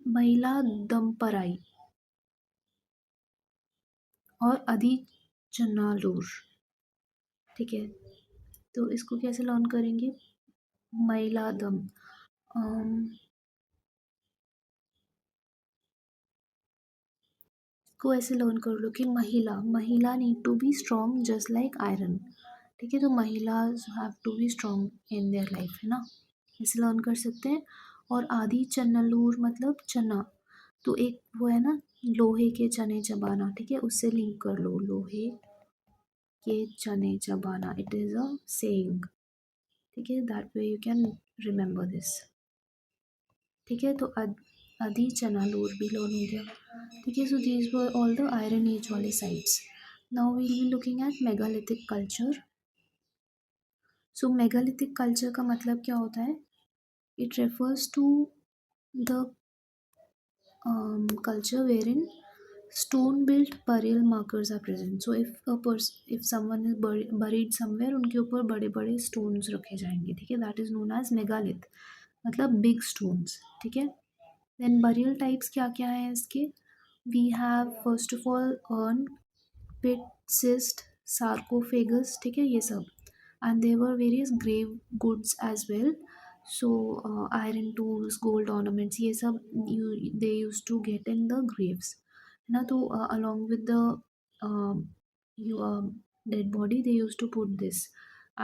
महिला दम्पराई और अदी चन्नालूर, ठीक है। तो इसको कैसे लर्न करेंगे, महिला दम, अम, को ऐसे लर्न कर लो कि महिला, महिला need to be strong just like iron, ठीक है, तो महिला have to be strong in their life, है ना, ऐसे लर्न कर सकते हैं। और आदि चन्नलूर मतलब चना, तो एक वो है ना, लोहे के चने चबाना, ठीक है, उससे लिंक कर लो, लोहे के चने चबाना, इट इज़ अ सेइंग, ठीक है, that way you can remember this, ठीक है। तो आदि चनालूर भी लर्न हो गया, ठीक है। So these were all the iron age वाले sites. Now we will be looking at megalithic culture. So megalithic culture का मतलब क्या होता है, it refers to the culture wherein stone built burial markers are present. So if someone is buried somewhere, उनके ऊपर बड़े बड़े stones रखे जाएंगे, ठीक है, that is known as megalith, मतलब big stones, ठीक है। then burial types क्या क्या है इसके, we have first of all urn, pit, cyst, sarcophagus, ठीक है, ये सब, and there were various grave goods as well, so iron tools, gold ornaments, ये सब they used to get in the graves, है ना, तो along with the um, you dead body they used to put this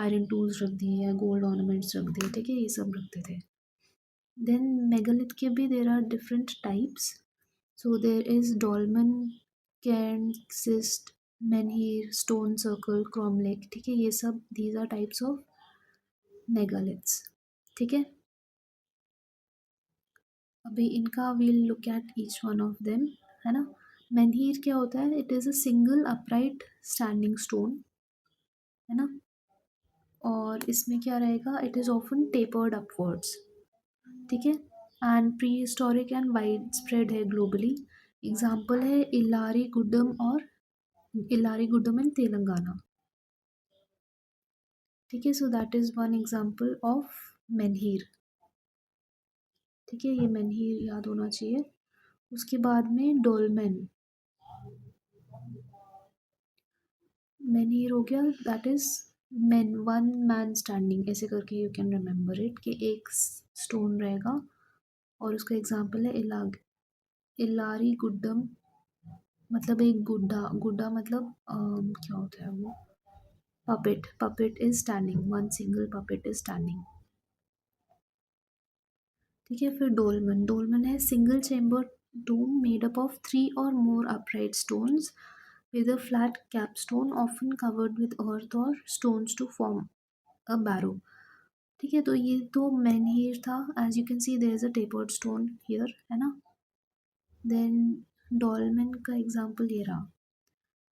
iron tools रख दिए या gold ornaments रख दिए, ठीक है, ये सब रखते थे। then megalith के भी there are different types, so there is dolmen, cairn, cyst, menhir, stone circle, cromlech, ठीक है, ये सब these are types of megaliths, ठीक है। अभी इनका we'll look at each one of them, है ना। मेनहीर क्या होता है, it is a single upright standing stone, है ना, और इसमें क्या रहेगा, it is often tapered upwards, ठीक है, and prehistoric and widespread है ग्लोबली। एग्जाम्पल है इलारी गुड्डम और इलारी गुड्डम इन तेलंगाना, ठीक है, so that is one example of मेनहीर, ठीक है, ये मेनहीर याद होना चाहिए। उसके बाद में डोलमेन, मेनहीर हो गया, that is man, one man standing, ऐसे करके यू कैन रिमेंबर इट कि एक स्टोन रहेगा, और उसका एग्जांपल है इलारी गुड्डम, मतलब एक गुड्डा, गुड्डा मतलब क्या होता है वो, puppet, puppet is standing, one single puppet is standing, ठीक है। फिर डोलमन, डोलमन है single chamber dome made up of 3 or more upright stones with a flat capstone often covered with earth or stones to form a barrow, ठीक है। तो ये तो menhir था, as you can see there is a tapered stone here, है ना। then dolmen का example ये रहा,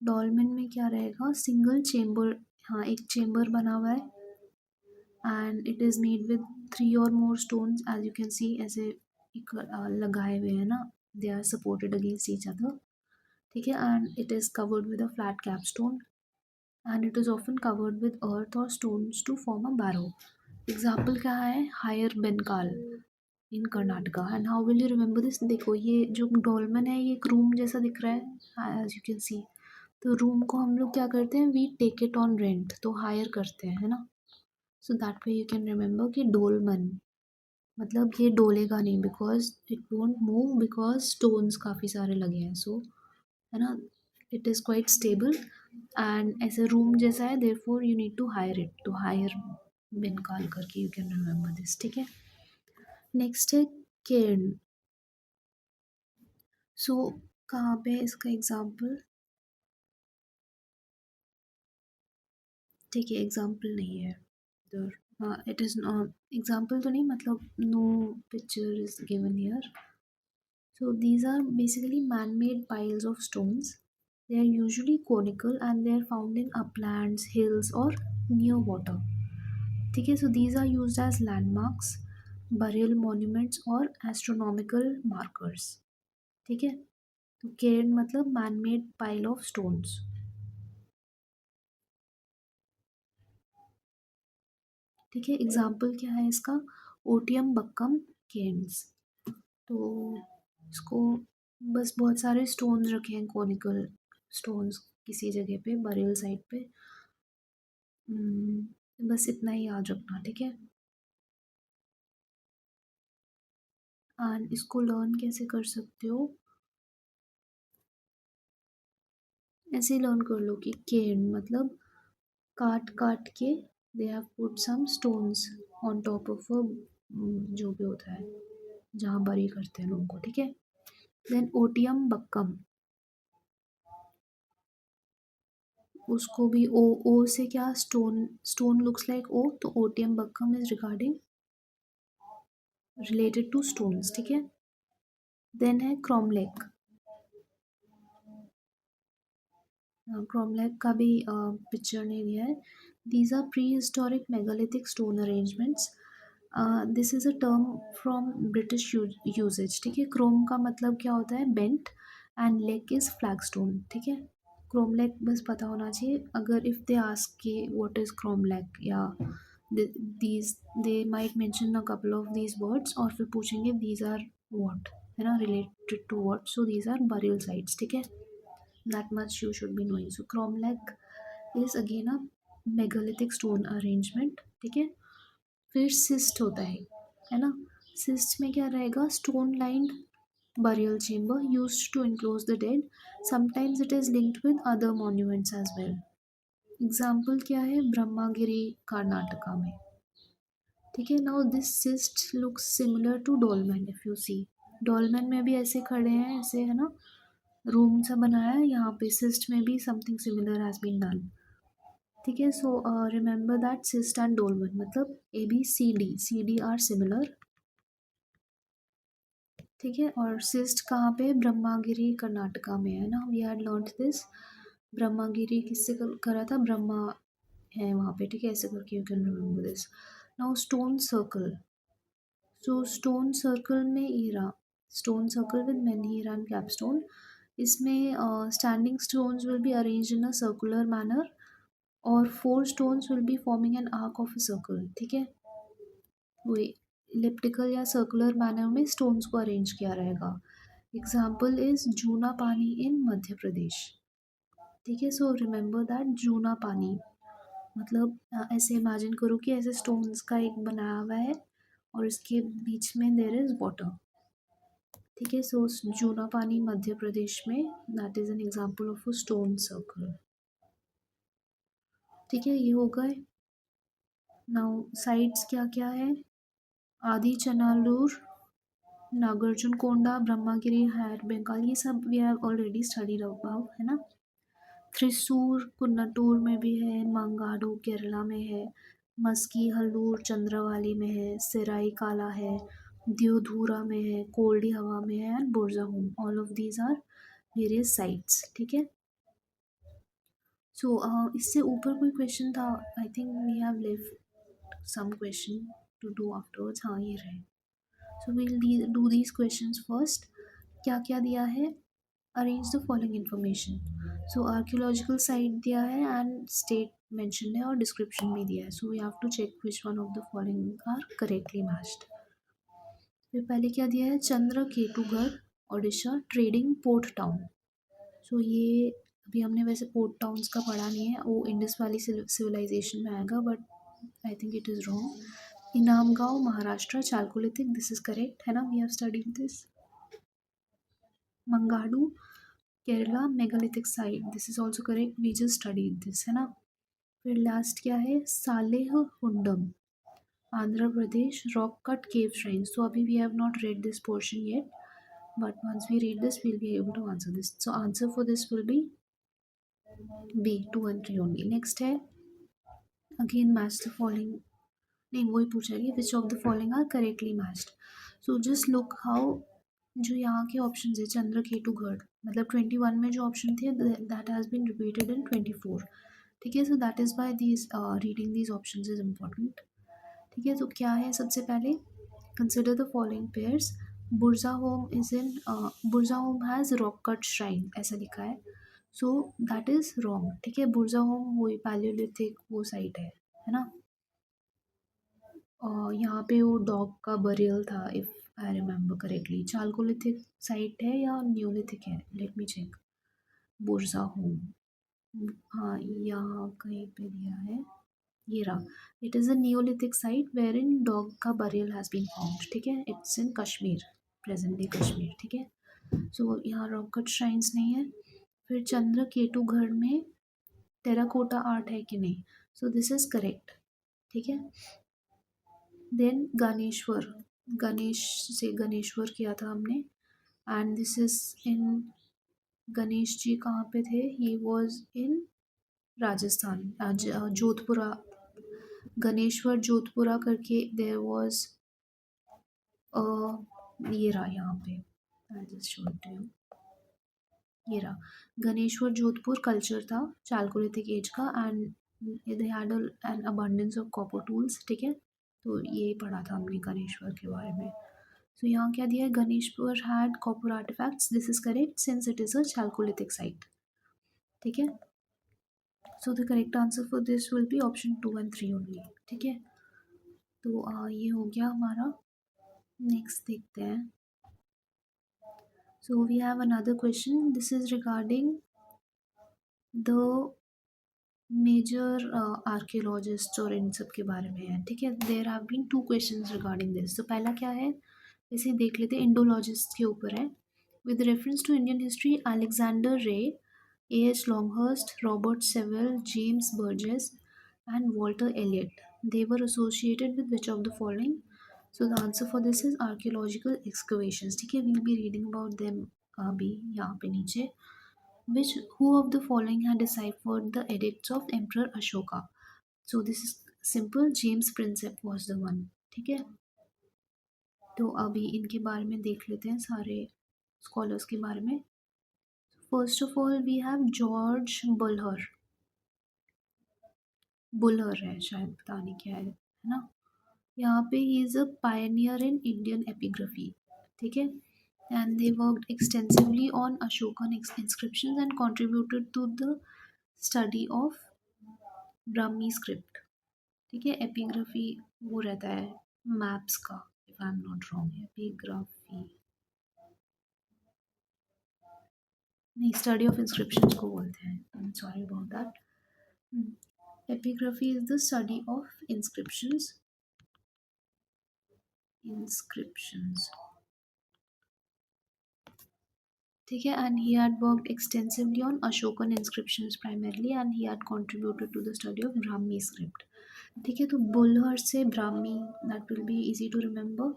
dolmen में क्या रहेगा, सिंगल चेम्बर, हाँ एक चेम्बर बना हुआ है, and it is made with 3 or more stones, as you can see ऐसे एक लगाए हुए हैं ना, they are supported against each other, ठीक है, and it is covered with a flat capstone and it is often covered with earth or stones to form a barrow. Example क्या है, Hire Benakal in Karnataka, and how will you remember this, देखो ये जो डोलमन है ये एक रूम जैसा दिख रहा है, एज यू कैन सी, तो रूम को हम लोग क्या करते हैं, we take it on rent, तो हायर करते हैं, है ना। So that way you can remember कि डोलमन मतलब ये डोलेगा नहीं, because it won't move, because stones काफ़ी सारे लगे हैं, सो है ना, it is quite stable and ऐसे रूम जैसा है, therefore you need to hire it, तो हायर में निकाल करके यू कैन रिमेंबर दिस, ठीक है। नेक्स्ट है केर्न। सो कहाँ पे है इसका एग्जाम्पल, ठीक है, एग्जाम्पल नहीं है इधर, हाँ इट इज़ एग्जाम्पल तो नहीं, मतलब no picture is given here. So these are basically man-made piles of stones. They are usually conical and they are found in uplands, hills or near water. ठीक है, so these are used as landmarks, burial monuments और astronomical markers. ठीक है, तो cairn मतलब man-made pile of stones. ठीक है, example क्या है इसका, ओटियम बक्कम केन्स। तो इसको बस बहुत सारे स्टोन्स रखे हैं, कॉनिकल स्टोन्स किसी जगह पे बरियल साइट पे। बस इतना ही याद रखना, ठीक है। एंड इसको लर्न कैसे कर सकते हो, ऐसे ही लर्न कर लो कि केन मतलब काट काट के they have put some stones on top of a, जो भी होता है जहाँ बरी करते हैं लोगों को, ठीक है। देन ओटियम बक्कम, उसको भी ओ, ओ से क्या, stone, stone looks like O, तो Ottiyambakkam is regarding related to stones, ठीक है। देन है क्रोमलेक। क्रोमलेक का भी पिक्चर नहीं दिया है। These are prehistoric megalithic stone arrangements. This is a term from British usages, ठीक है। क्रोम का मतलब क्या होता है, bent, and lech is flagstone, ठीक है। क्रोम लेक बस पता होना चाहिए, अगर इफ़ दे आस्क के व्हाट इज़ क्रोम लेक या these, they might mention a couple of these words और फिर पूछेंगे दीज आर व्हाट, है ना, related to what, so these are burial sites, ठीक है। that much you should be knowing. So cromlech is again a megalithic stone arrangement, ठीक है। फिर सिस्ट होता है ना। सिस्ट में क्या रहेगा, stone lined burial chamber used to enclose the dead. Sometimes it is linked with other monuments as well. Example क्या है, ब्रह्मागिरी कर्नाटका में, ठीक है। Now this cist looks similar to dolmen, if you see, dolmen में भी ऐसे खड़े हैं, ऐसे है ना, रूम सा बनाया है, यहाँ पे सिस्ट में भी something similar has been done, ठीक है। So remember that cist and dolmen मतलब सी डी आर सिमिलर, ठीक है। और सिस्ट कहाँ पे, ब्रह्मागिरी कर्नाटका में, है ना, we had learned this. Brahmagiri किससे करा था, ब्रह्मा है वहाँ पे, ठीक है, ऐसे करके you can remember this. Now stone circle. So stone circle में हीरा, स्टोन सर्कल विद मैनी हीरा एंड कैपस्टोन, इसमें standing stones will be arrange in a circular manner और four stones will be forming an arc of a circle, ठीक है। वही elliptical या circular manner में स्टोन्स को अरेंज किया रहेगा। एग्जाम्पल इज जूना पानी इन मध्य प्रदेश, ठीक है। सो रिमेंबर दैट जूना पानी मतलब ऐसे इमेजिन करो कि ऐसे स्टोन्स का एक बनाया हुआ है और इसके बीच में देर इज वाटर, ठीक है। सो जूना पानी मध्य प्रदेश में, that is an example of a stone circle, ठीक है। ये हो गए। नाउ साइट्स क्या क्या है, आदि चनालूर, नागार्जुन कोंडा, ब्रह्मागिरी, हायर बंगाल, ये सब we have already studied about, है ना। थ्रिसूर कुन्नटूर में भी है, मंगाडू केरला में है, मस्की हल्लूर चंद्रवाली में है, सिराई काला है, दियोधुरा में है, कोल्डी हवा में है and Burzahom, all of these are various sites, ठीक है। सो इससे ऊपर कोई क्वेश्चन था, I think we have left some question to do afterwards, हाँ ये रहे। सो we'll do these questions first. क्या क्या दिया है, arrange the following information. So archaeological site दिया है एंड स्टेट मेंशन है और डिस्क्रिप्शन भी दिया है, so we have to check which one of the following are correctly matched. फिर पहले क्या दिया है, Chandraketugarh Odisha trading port town. So ये अभी हमने वैसे पोर्ट टाउन्स का पढ़ा नहीं है, वो इंडस वाली सिविलाइजेशन में आएगा, but I think it is wrong. Inamgaon Maharashtra chalcolithic, this is correct है ना, we have studied this. Mangadu Kerala megalithic site, this is also correct, we just studied this है ना। फिर लास्ट क्या है, Salihundam Andhra Pradesh rock cut cave shrine. So अभी we have not read this portion yet, but once we read this we'll be able to answer this. So answer for this will be B, 2 and 3 only. Next है again match the following, नहीं वही पूछा है which of the following are correctly matched. So just look how, जो यहाँ के option है चंद्र केतु गढ़, मतलब 21 में जो ऑप्शन थे that has been repeated in 24। ठीक है, so that is by these reading these option is important. ठीक है, तो क्या है सबसे पहले, consider the following pairs. Burzahom is in, Burzahom has rock cut shrine ऐसा लिखा है, सो दैट इज़ रॉन्ग। ठीक है, बुर्जा होम वही पैलियोलिथिक वो साइट है ना। यहाँ पे वो डॉग का बरियल था if I remember correctly. Chalcolithic site है या न्यूलिथिक है, let me check. Burzahom, हाँ यहाँ कहीं पे दिया है, ये रहा। It is a neolithic site wherein dog का बरियल हैज़ बीन फाउंड। ठीक है, it's in Kashmir, present day Kashmir. ठीक है, सो यहाँ रॉक कट श्राइन्स नहीं है। फिर चंद्र केतु घर में टेराकोटा आर्ट है कि नहीं, सो दिस इज़ करेक्ट। ठीक है, देन गणेश्वर, गणेश से गणेश्वर किया था हमने, and this is in, Ganesh ji कहाँ पे थे, he was in Rajasthan, Jodhpura, Ganeshwar Jodhpura करके देर वॉज, ये रहा यहाँ पे, आई जस्ट शोड यू, ये रहा गणेश्वर जोधपुर कल्चर था चालकोलिथिक एज का, and they had an abundance of copper tools. ठीक है, तो ये पढ़ा था हमने गणेश्वर के बारे में। सो यहाँ क्या दिया है, Ganeshpur had copper artefacts, this is correct since it is a chalcolithic site. ठीक है, so the correct answer for this will be option 2 and 3 only. ठीक है, तो ये हो गया हमारा। नेक्स्ट देखते हैं। So we have another question, this is regarding the major archaeologist और इन सब के बारे में है। ठीक है, there have been 2 questions regarding this. तो पहला क्या है, वैसे देख लेते हैं, इंडोलॉजिस्ट के ऊपर है। With reference to Indian history, Alexander Rea, A H Longhurst, Robert Sewell, James Burgess and Walter Elliot, they were associated with which of the following? So the answer for this is archaeological excavations. ठीक है, we'll be reading about them अभी यहाँ पे नीचे। Which, who of the following had deciphered the edicts of Emperor Ashoka? So this is simple, James Prinsep was the one। ठीक है, तो अभी इनके बारे में देख लेते हैं सारे स्कॉलर्स के बारे में। First of all we have George Buhler, Buhler है शायद, पता नहीं क्या है ना। यहाँ पे he is a pioneer in Indian epigraphy. ठीक है, and they worked extensively on Ashokan inscriptions and contributed to the study of Brahmi script. ठीक है, एपिग्राफी वो रहता है मैप्स का, if I am not wrong, epigraphy नहीं, स्टडी ऑफ इंस्क्रिप्शंस को बोलते हैं, sorry about that. Epigraphy is the study of inscriptions, inscriptions. ठीक है, and he had worked extensively on Ashokan inscriptions primarily, and he had contributed to the study of Brahmi script. ठीक है, तो Buhler से Brahmi, that will be easy to remember.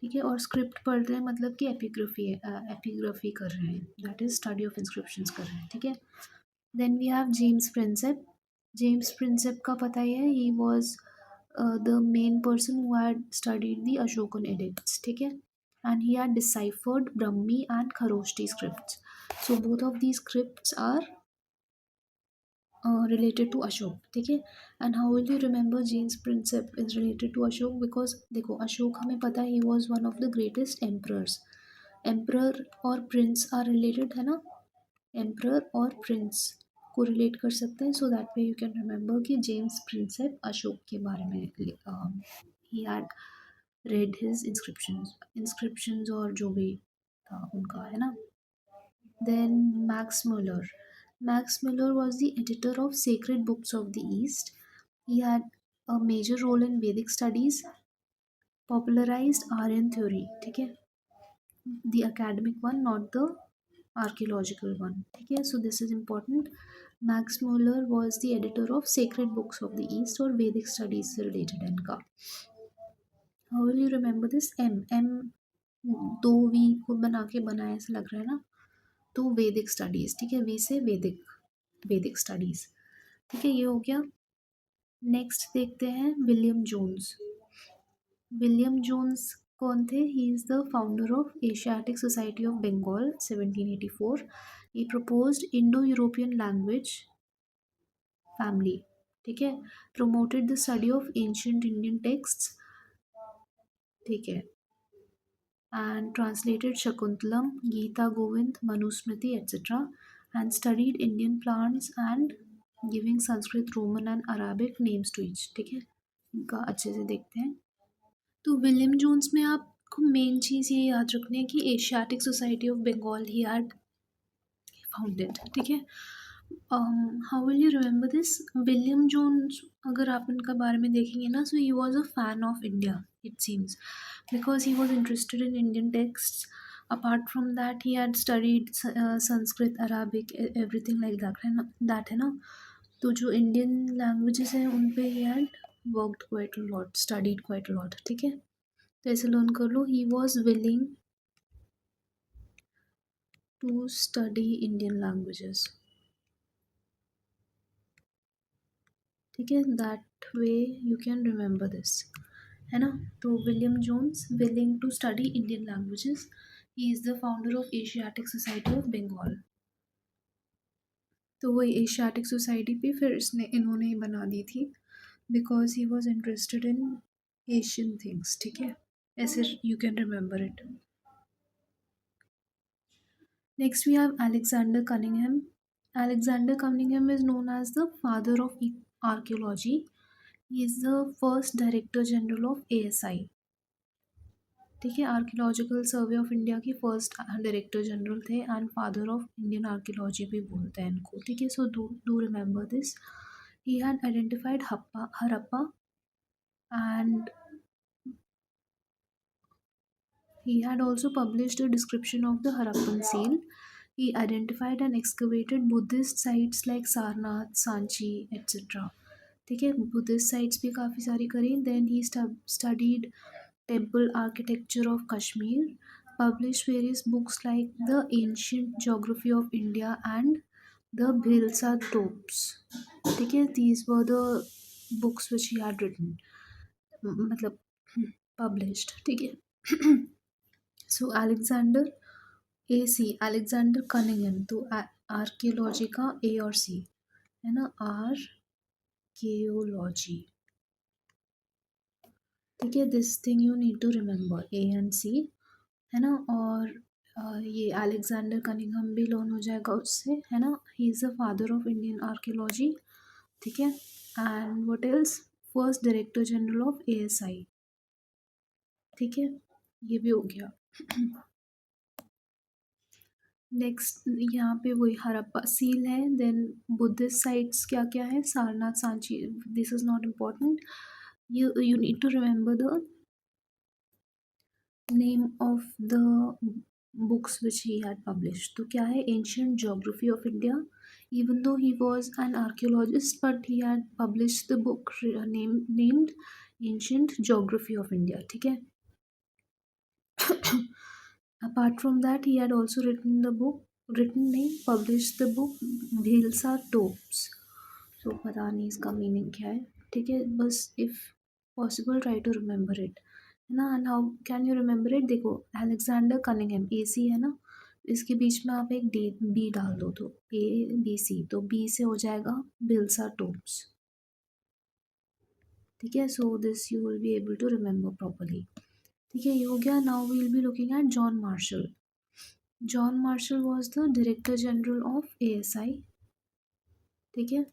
ठीक है, और script पढ़ रहे हैं मतलब कि एपिग्राफी है, एपिग्राफी कर रहे हैं, that is study of inscriptions कर रहे हैं। ठीक है, then we have James Prinsep. James Prinsep का पता ही है, he was the main person who had studied the Ashokan edicts. ठीक है, and he had deciphered Brahmi and Kharoshti scripts. So both of these scripts are related to Ashok. ठीक है, and how will you remember James Prinsep is related to Ashok? Because देखो अशोक हमें पता है he was one of the greatest emperors. Emperor और prince are related है ना, emperor और prince को रिलेट कर सकते हैं, so that way you can remember कि जेम्स प्रिंसेप अशोक के बारे में he had read his inscriptions, inscriptions और जो भी था उनका है ना। Then Max Muller. Max Muller was the editor of Sacred Books of the East. He had a major role in Vedic studies, popularized Aryan theory, ठीक है? The academic one, not the archaeological one. Okay, so this is important. Max Muller was the editor of Sacred Books of the East or Vedic studies से related है इनका. How will you remember this? M दो we को बना के बनाया ऐसा लग रहा है ना. तो वैदिक स्टडीज, ठीक है, वी से वैदिक, वैदिक स्टडीज. ठीक है, ये हो गया. नेक्स्ट देखते हैं विलियम जोन्स. विलियम जोन्स कौन थे? He is the founder of Asiatic society of Bengal 1784. He proposed Indo European language family. ठीक है, promoted the study of ancient Indian texts. ठीक है, and translated Shakuntalam, Gita Govind, Manusmriti, etc., and studied Indian plants and giving Sanskrit, Roman and Arabic names to each. ठीक है, इनका अच्छे से देखते हैं. तो विलियम जोन्स में आपको मेन चीज़ ये याद रखनी है कि Asiatic society of Bengal he had founded. ठीक है, how will you remember this? William Jones अगर आप इनका बारे में देखेंगे ना, so he was a fan of India, it seems, because he was interested in Indian texts. Apart from that, he had studied Sanskrit, Arabic, everything like that है ना, that है ना. तो जो इंडियन लैंग्वेजेस हैं उन पे he had worked quite a lot, studied quite a lot. ठीक है, तो ऐसे लर्न कर लो. He was willing to study Indian languages. ठीक है, that way you can remember this, है ना. तो William Jones willing to study Indian languages. He is the founder of Asiatic Society of Bengal. तो वही एशियाटिक सोसाइटी पे फिर इसने इन्होंने ही बना दी थी because he was interested in Asian things. ठीक है, ऐसे you can remember it. Next we have Alexander Cunningham. Alexander Cunningham is known as the father of archaeology. He is the first director general of ASI. ठीक है, Archaeological survey of India के first director general थे and father of Indian archaeology भी बोलते हैं इनको. ठीक है, so do remember this. He had identified Harappa and he had also published a description of the Harappan seal. He identified and excavated Buddhist sites like Sarnath, Sanchi, etc. ठीक है, Buddhist sites भी काफ़ी सारी करी. Then he studied temple architecture of Kashmir, published various books like the Ancient Geography of India and the Bhilsa Topes. ठीक है, these were the books which he had written, मतलब published. ठीक है. सो अलेक्जेंडर AC, अलेक्जेंडर कनिंघम. तो archaeology का A और C है ना, आर्कियोलॉजी. ठीक है, this thing you need to remember, A and C, है ना. और ये अलेक्जेंडर कनिंघम भी लर्न हो जाएगा उससे, है ना. ही is the father of Indian archaeology. ठीक है, and what else, first director general of ASI. ठीक है, ये भी हो गया. नेक्स्ट यहाँ पे वही हड़प्पा सील है. देन बुद्धिस्ट साइट्स क्या क्या है, Sarnath, Sanchi. This is not important. You need to remember the name of the books which he had publish. तो क्या है, Ancient Geography of India. Even though he was an archaeologist but he had publish the book named Ancient Geography of India. ठीक है. Apart from that, he had also published the book Bhilsa Topes. So पता नहीं इसका meaning क्या है. ठीक है, बस if possible try to remember it, है ना. and how can you remember it? देखो, अलेक्जेंडर कनिंघम AC है ना, इसके बीच में आप एक B डाल दो तो ABC, तो B से हो जाएगा Bhilsa Topes. ठीक है, so this you will be able to remember properly. ठीक है, ये हो गया. Now we will be looking at John Marshall. John Marshall was the director general of ASI. ठीक है,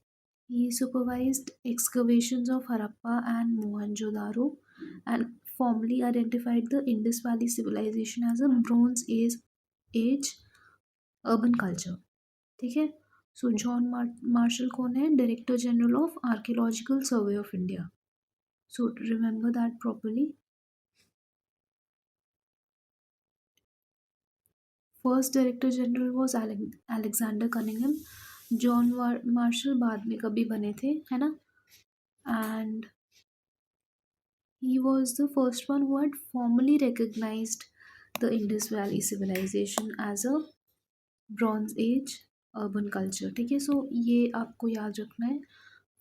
he supervised excavations of Harappa and Mohenjo-daro and formally identified the Indus Valley civilization as a Bronze Age urban culture. ठीक है। सो John Marshall कौन है? Director general of archaeological survey of India. So remember that properly. First director general was Alexander Cunningham. John Marshall बाद में कभी बने थे, है ना? And he was the first one who had formally recognized the Indus Valley civilization as a bronze age urban culture. ठीक है। सो ये आपको याद रखना है।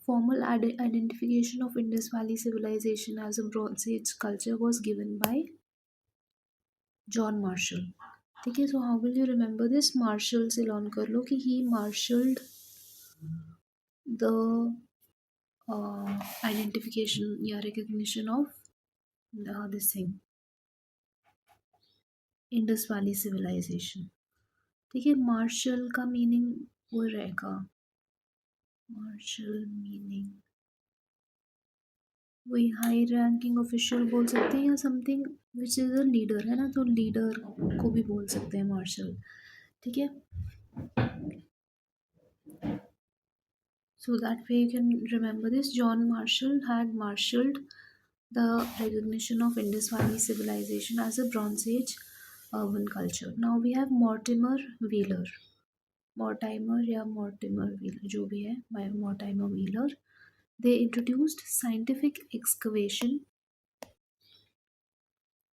Formal identification of Indus valley civilization as a bronze age culture was given by John Marshall. ठीक है। So how will you remember this? Marshall से लर्न कर लो कि ही मार्शल्ड द आइडेंटिफिकेशन या recognition of this thing, Indus valley civilization. ठीक है। Marshall का मीनिंग वो रहेगा, मार्शल मीनिंग वही हाई रैंकिंग ऑफिशियल बोल सकते हैं, या something which is a leader, है ना? तो लीडर को भी बोल सकते हैं मार्शल। ठीक है। So that way you can remember this. John Marshall had marshalled the recognition of Indus Valley civilization as a Bronze Age urban culture. Now we have Mortimer Wheeler, Mortimer या Mortimer Wheeler जो भी है, by Mortimer Wheeler. They introduced scientific excavation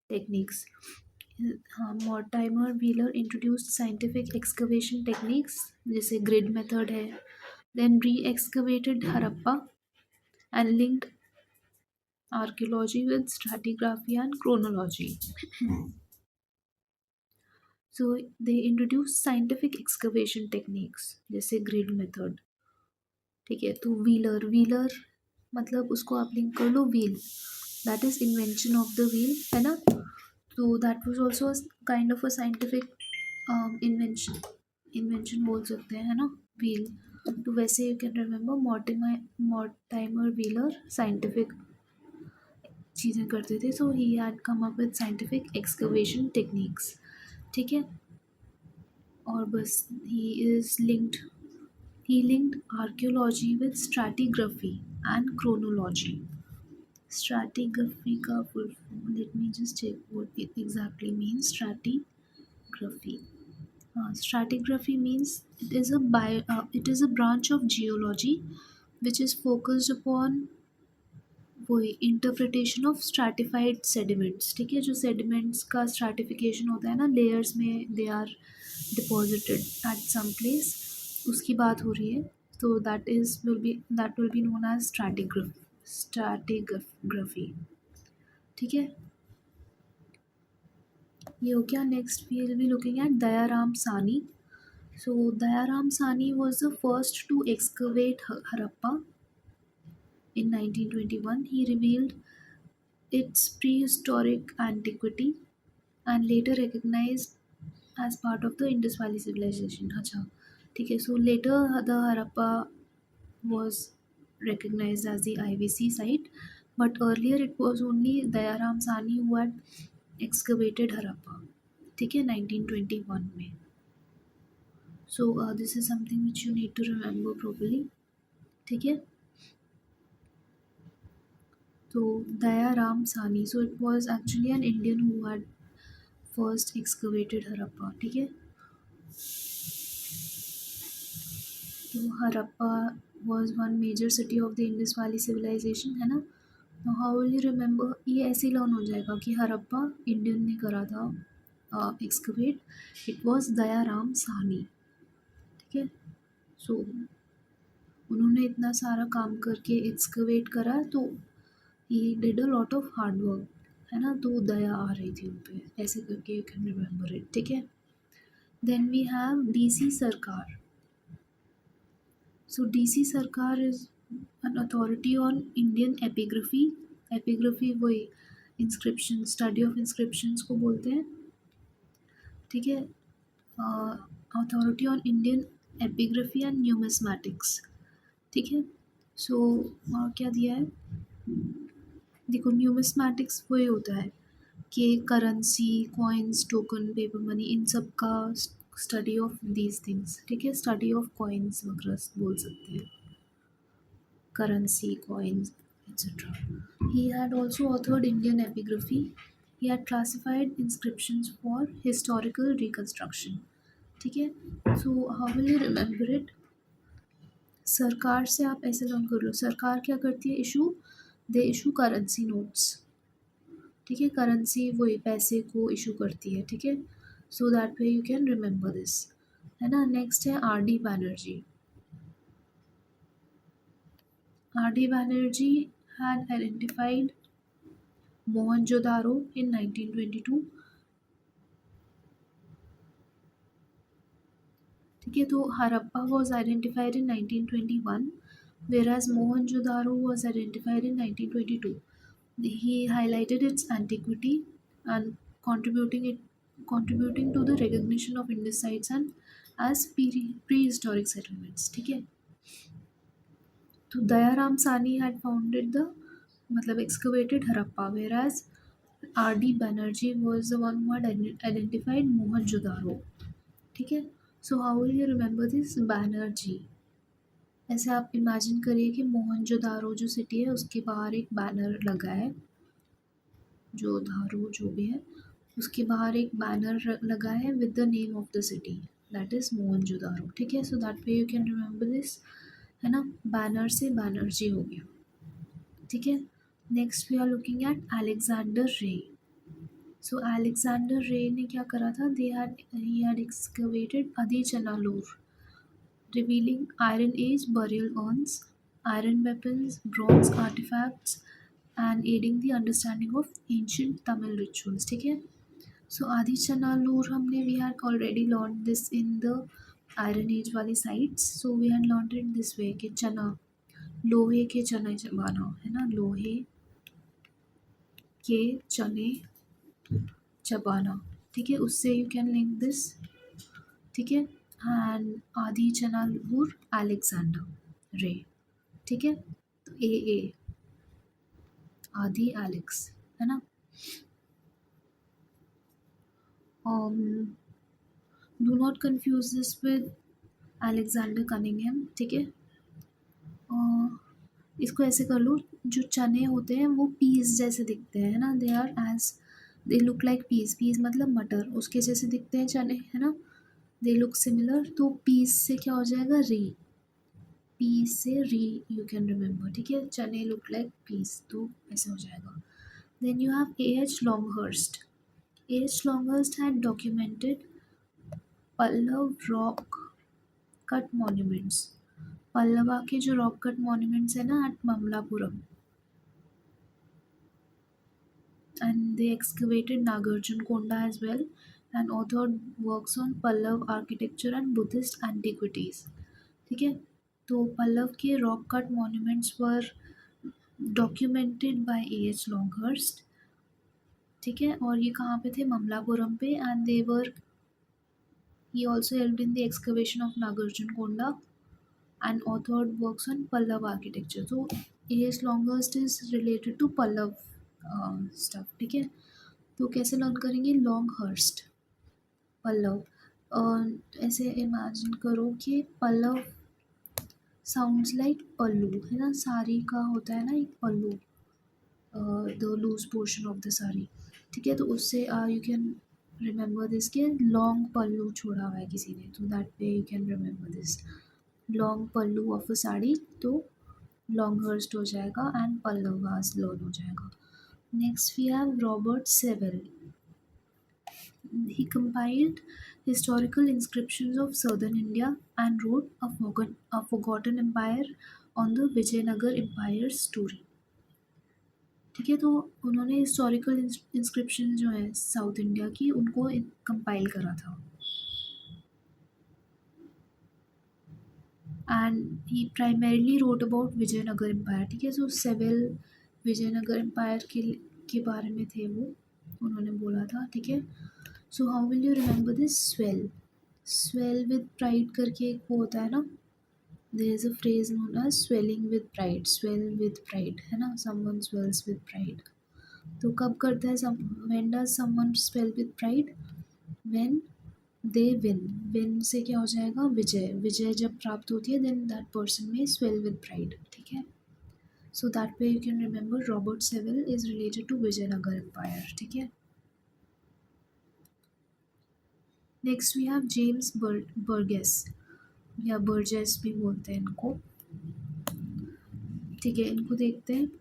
techniques. हाँ, Mortimer Wheeler introduced scientific excavation techniques, जैसे grid method है। Then reexcavated Harappa and linked archaeology with stratigraphy and chronology. So they introduce scientific excavation techniques जैसे grid method. ठीक है। तो wheeler, wheeler मतलब उसको आप लिंक कर लो wheel, that is invention of the wheel, है ना? तो that was also kind of a scientific invention, invention बोल सकते हैं, है ना? व्हील। तो वैसे you can remember Mortimer Wheeler scientific चीज़ें करते थे, so he had come up with scientific excavation techniques. ठीक है। और बस he is linked, he linked archaeology with stratigraphy and chronology. Stratigraphy का full form, let me just check what it exactly means. Stratigraphy. Stratigraphy means it is a branch of geology which is focused upon वही interpretation of stratified sediments. ठीक है। जो sediments का stratification होता है ना, layers में they are deposited at some place, उसकी बात हो रही है। तो that will be known as stratigraphy. ठीक है। ये हो गया। Next we will be looking at Dayaram Sahni. So Dayaram Sahni was the first to excavate Harappa in 1921. He revealed its prehistoric antiquity and later recognized as part of the Indus Valley civilization. अच्छा, ठीक है। So later the Harappa was recognized as the IVC site, but earlier it was only Dayaram Sani who had excavated Harappa. ठीक है, 1921 में. So this is something which you need to remember properly. ठीक है. So Dayaram Sani. So it was actually an Indian who had first excavated Harappa. ठीक है. तो Harappa was one major city of the Indus Valley civilization, है ना? तो how will you remember? ये ऐसे लर्न हो जाएगा कि हरप्पा इंडियन ने करा था excavate, it was Dayaram Sahni. ठीक है। सो उन्होंने इतना सारा काम करके एक्सकवेट करा, तो he did a lot of hard work, है ना? तो दया आ रही थी उन पे, ऐसे करके यू कैन रिमेंबर इट। ठीक है। देन वी हैव डीसी सरकार. So DC Sarkar is an authority on Indian epigraphy. Epigraphy वही इंस्क्रिप्शन, स्टडी ऑफ इंस्क्रिप्शंस को बोलते हैं। ठीक है। Authority on Indian epigraphy and numismatics. ठीक है। सो क्या दिया है? देखो, न्यूमिस्मैटिक्स वही होता है कि currency, coins, token, paper money, इन सब का स्टडी ऑफ दीज थिंग्स, ठीक है, स्टडी ऑफ कॉइन्स वगैरह बोल सकते हैं, currency, coins, etc. He had also authored Indian epigraphy. He had classified inscriptions for historical reconstruction. ठीक है, so how will you remember it? सरकार से आप ऐसे लर्न कर लो, सरकार क्या करती है, issue, they issue currency notes, ठीक है, करेंसी वही पैसे को इशू करती है, ठीक है, so that way you can remember this, है ना। नेक्स्ट है R D Banerjee. R D Banerjee had identified Mohenjo-daro in 1922, ठीक है, तो Harappa was identified in 1921, whereas Mohenjo-daro was identified in 1922. He highlighted its antiquity and contributing to the recognition of Indus sites and as prehistoric settlements, ठीक है। तो दयाराम सानी had founded the मतलब excavated Harappa, whereas R D Banerjee was the one who had identified Mohenjo-daro, ठीक है। So how will you remember this, Banerjee. ऐसे आप imagine करिए कि मोहनजोदारो जो सिटी है उसके बाहर एक बैनर लगा है, जो धारो जो भी है उसके बाहर एक बैनर लगा है with the name of the city, that is Mohenjodaro, ठीक है। So that way you can remember this, है ना, बैनर से बैनर्जी हो गया, ठीक है। Next we are looking at Alexander Rea. सो अलेक्जेंडर रे ने क्या करा था, he had excavated Adichanallur, revealing Iron Age burial urns, iron weapons, bronze artifacts, and aiding the understanding of ancient Tamil rituals, ठीक है। सो आदि चनालूर हमने we had already learn this in the iron age वाली sites, so we had learn it this way कि चना, लोहे के चने चबाना, है ना, लोहे के चने चबाना, ठीक है, उससे यू कैन लिंक दिस, ठीक है। एंड आदि चनालूर अलेक्जेंडर रे, ठीक है, तो ए आदि एलेक्स, है ना। Do not confuse this with Alexander Cunningham, ठीक है। इसको ऐसे कर लो, जो चने होते हैं वो पीस जैसे दिखते हैं, है ना, they are as, they look like peas, peas मतलब मटर, उसके जैसे दिखते हैं चने, है ना, दे लुक सिमिलर, तो पीस से क्या हो जाएगा, री, पीस से री यू कैन रिमेंबर, ठीक है, चने लुक लाइक पीस, तो ऐसे हो जाएगा। Then you have A H Longhurst. A H Longhurst had documented Pallava rock cut monuments, Pallava के जो रॉक कट मॉन्यूमेंट्स है ना at Mamallapuram, and they excavated Nagarjunkonda as well and authored works on Pallav architecture and Buddhist antiquities, ठीक है। तो पल्लव के rock cut monuments were documented by A H Longhurst, ठीक है, और ये कहाँ पे थे, ममलापुरम पे, and they were, he also helped in the excavation of Nagarjunakonda and authored works on Pallav architecture. So A.S. Longhurst is related to Pallav stuff, ठीक है। तो कैसे लर्न करेंगे, लॉन्ग हर्स्ट, पल्लव, ऐसे इमेजिन करो कि पल्लव साउंड्स लाइक पल्लू, है ना, साड़ी का होता है ना एक pallu, the loose portion of the sari, ठीक है, तो उससे यू कैन रिमेंबर दिस के लॉन्ग पल्लू छोड़ा हुआ है किसी ने, तो that way you can remember this, long pallu of a sari, तो लॉन्ग हर्स्ट हो जाएगा एंड पल्लवास लर्न हो जाएगा। Next we have Robert Sewell. He compiled historical inscriptions of southern India and wrote a forgotten empire on the Vijayanagar Empire's story, ठीक है। तो उन्होंने historical inscription जो है साउथ इंडिया की उनको कंपाइल करा था, and he primarily wrote about Vijayanagara empire, ठीक है। सो सेवेल विजयनगर एम्पायर के बारे में थे वो, उन्होंने बोला था, ठीक है। So how will you remember this, swell, swell with pride करके एक वो होता है ना, there is a phrase known as swelling with pride, swell with pride, है ना, समवन स्वेल्स विद प्राइड, तो कब करता है, when does someone swell with pride, when they win, win से क्या हो जाएगा, विजय, विजय जब प्राप्त होती है देन दैट पर्सन में स्वेल विद प्राइड, ठीक है। So that way you can remember Robert Sewell is related to Vijayanagara empire, ठीक है। Next we have James Burgess या बर्जेस भी बोलते हैं इनको, ठीक है, इनको देखते हैं।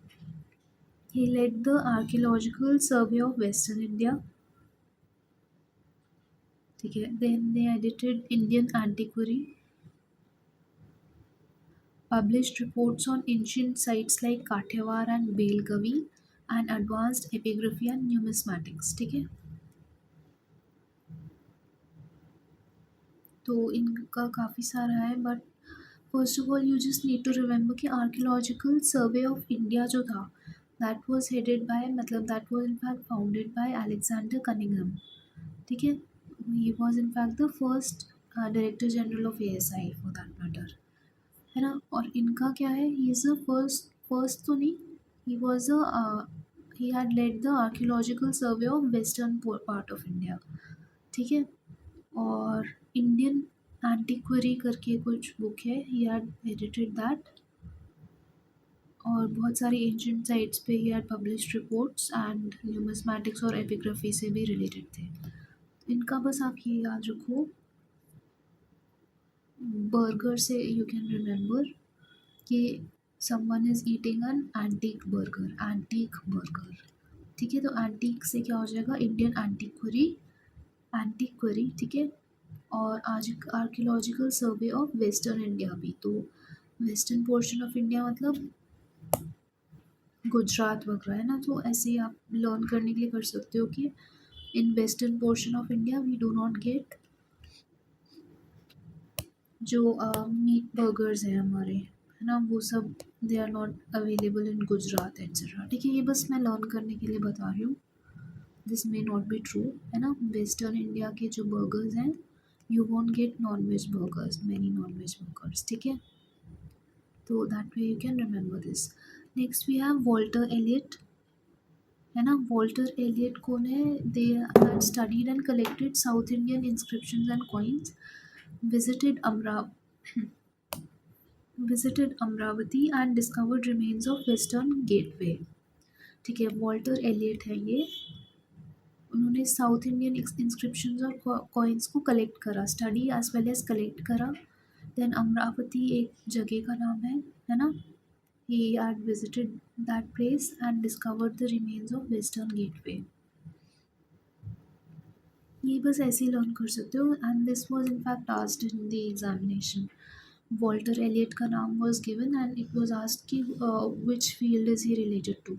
He led the archaeological survey of western India, ठीक है। Then they edited Indian antiquary, published reports on ancient sites like Kathiawar and Belagavi, and advanced epigraphy and numismatics, ठीक है। तो इनका काफ़ी सारा है, but first of all you just need to remember कि आर्कियोलॉजिकल सर्वे ऑफ इंडिया जो था दैट वाज हेडेड बाय, मतलब that was in fact founded by Alexander Cunningham, ठीक है। He was in fact the first director general of ASI for that matter, है ना। और इनका क्या है, he is the first, first तो नहीं, he was a he had led the archaeological survey of western part of India, ठीक है। और इंडियन एंटिक्वरी करके कुछ बुक है, ही हैड एडिटेड दैट, और बहुत सारी एंशियंट साइट्स पे he had published reports and numismatics और एपिग्राफी से भी रिलेटेड थे। इनका बस आप ये याद रखो, बर्गर से यू कैन रिमेंबर कि someone is eating N antique burger, ठीक है। तो एंटीक से क्या हो जाएगा, इंडियन एंटीक्वरी, एंटीक्वरी, ठीक है। और आज archaeological survey of western India भी, तो वेस्टर्न पोर्शन ऑफ इंडिया मतलब गुजरात वगैरह, है ना। तो ऐसे ही आप लर्न करने के लिए कर सकते हो कि in western portion of India we do not get जो मीट बर्गर्स हैं हमारे, है ना, वो सब they are not available in Gujarat etcetera, ठीक है। ये बस मैं लर्न करने के लिए बता रही हूँ, this may not be true, है ना। वेस्टर्न इंडिया के जो बर्गर्स हैं you won't get non veg burgers, many non veg burgers, ठीक है। तो that way you can remember this. Next we have Walter Elliot, है ना। वॉल्टर एलियट कौन है, they had studied and collected South Indian inscriptions and coins, visited Amra visited Amravati and discovered remains of Western Gateway, ठीक है। Walter Elliot है ये, उन्होंने South Indian inscriptions और कॉइन्स को कलेक्ट करा, study as well as collect करा। Then Amaravati एक जगह का नाम है ना। He had visited that place and discovered the remains of western gateway. ये बस ऐसे ही लर्न कर सकते हो, and this was in fact asked in the examination. Walter Elliot का नाम was given and it was asked कि which field is he related to,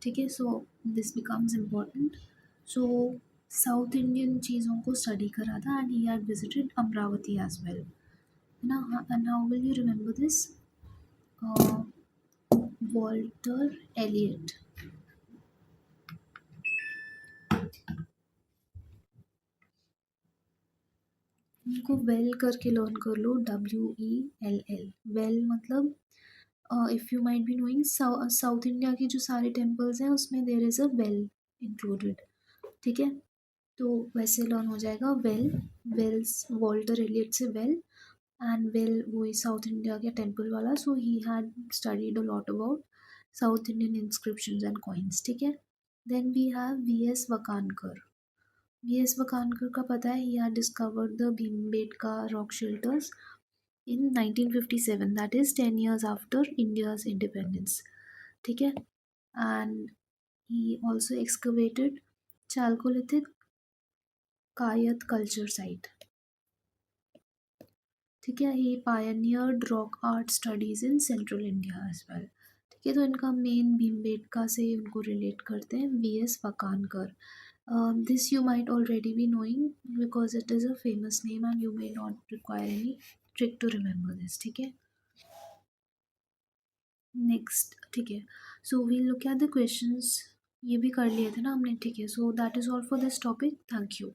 ठीक है। So this becomes important. So South Indian चीज़ों को स्टडी करा था and he had visited Amaravati as well, है ना। And how will you remember this, Walter Elliot, इनको वेल करके लर्न कर लो, WELL, वेल मतलब if you might be knowing South India की जो सारे टेम्पल्स हैं उसमें there is a well included, ठीक है। तो वैसे लर्न हो जाएगा वेल, वेल्स वॉल्टर एलियट से वेल, एंड वेल वही साउथ इंडिया के टेम्पल वाला, so he had studied a lot about south Indian inscriptions and coins, ठीक है। Then we have VS Wakankar, VS Wakankar का पता है, he had discovered the Bhimbetka rock shelters in 1957, that is 10 years after India's independence, ठीक है। And he also excavated Chalcolithic Kayat culture site, ठीक है। ही pioneered rock art studies in central India as well, ठीक है। तो इनका मेन भीमबेटका से उनको रिलेट करते हैं, VS वकानकर। This you might already be knowing because it is a famous name and you may not require any trick to remember this, ठीक है। नेक्स्ट, ठीक है। So we look at the questions, ये भी कर लिए थे ना हमने, ठीक है। So that is all for this topic, thank you.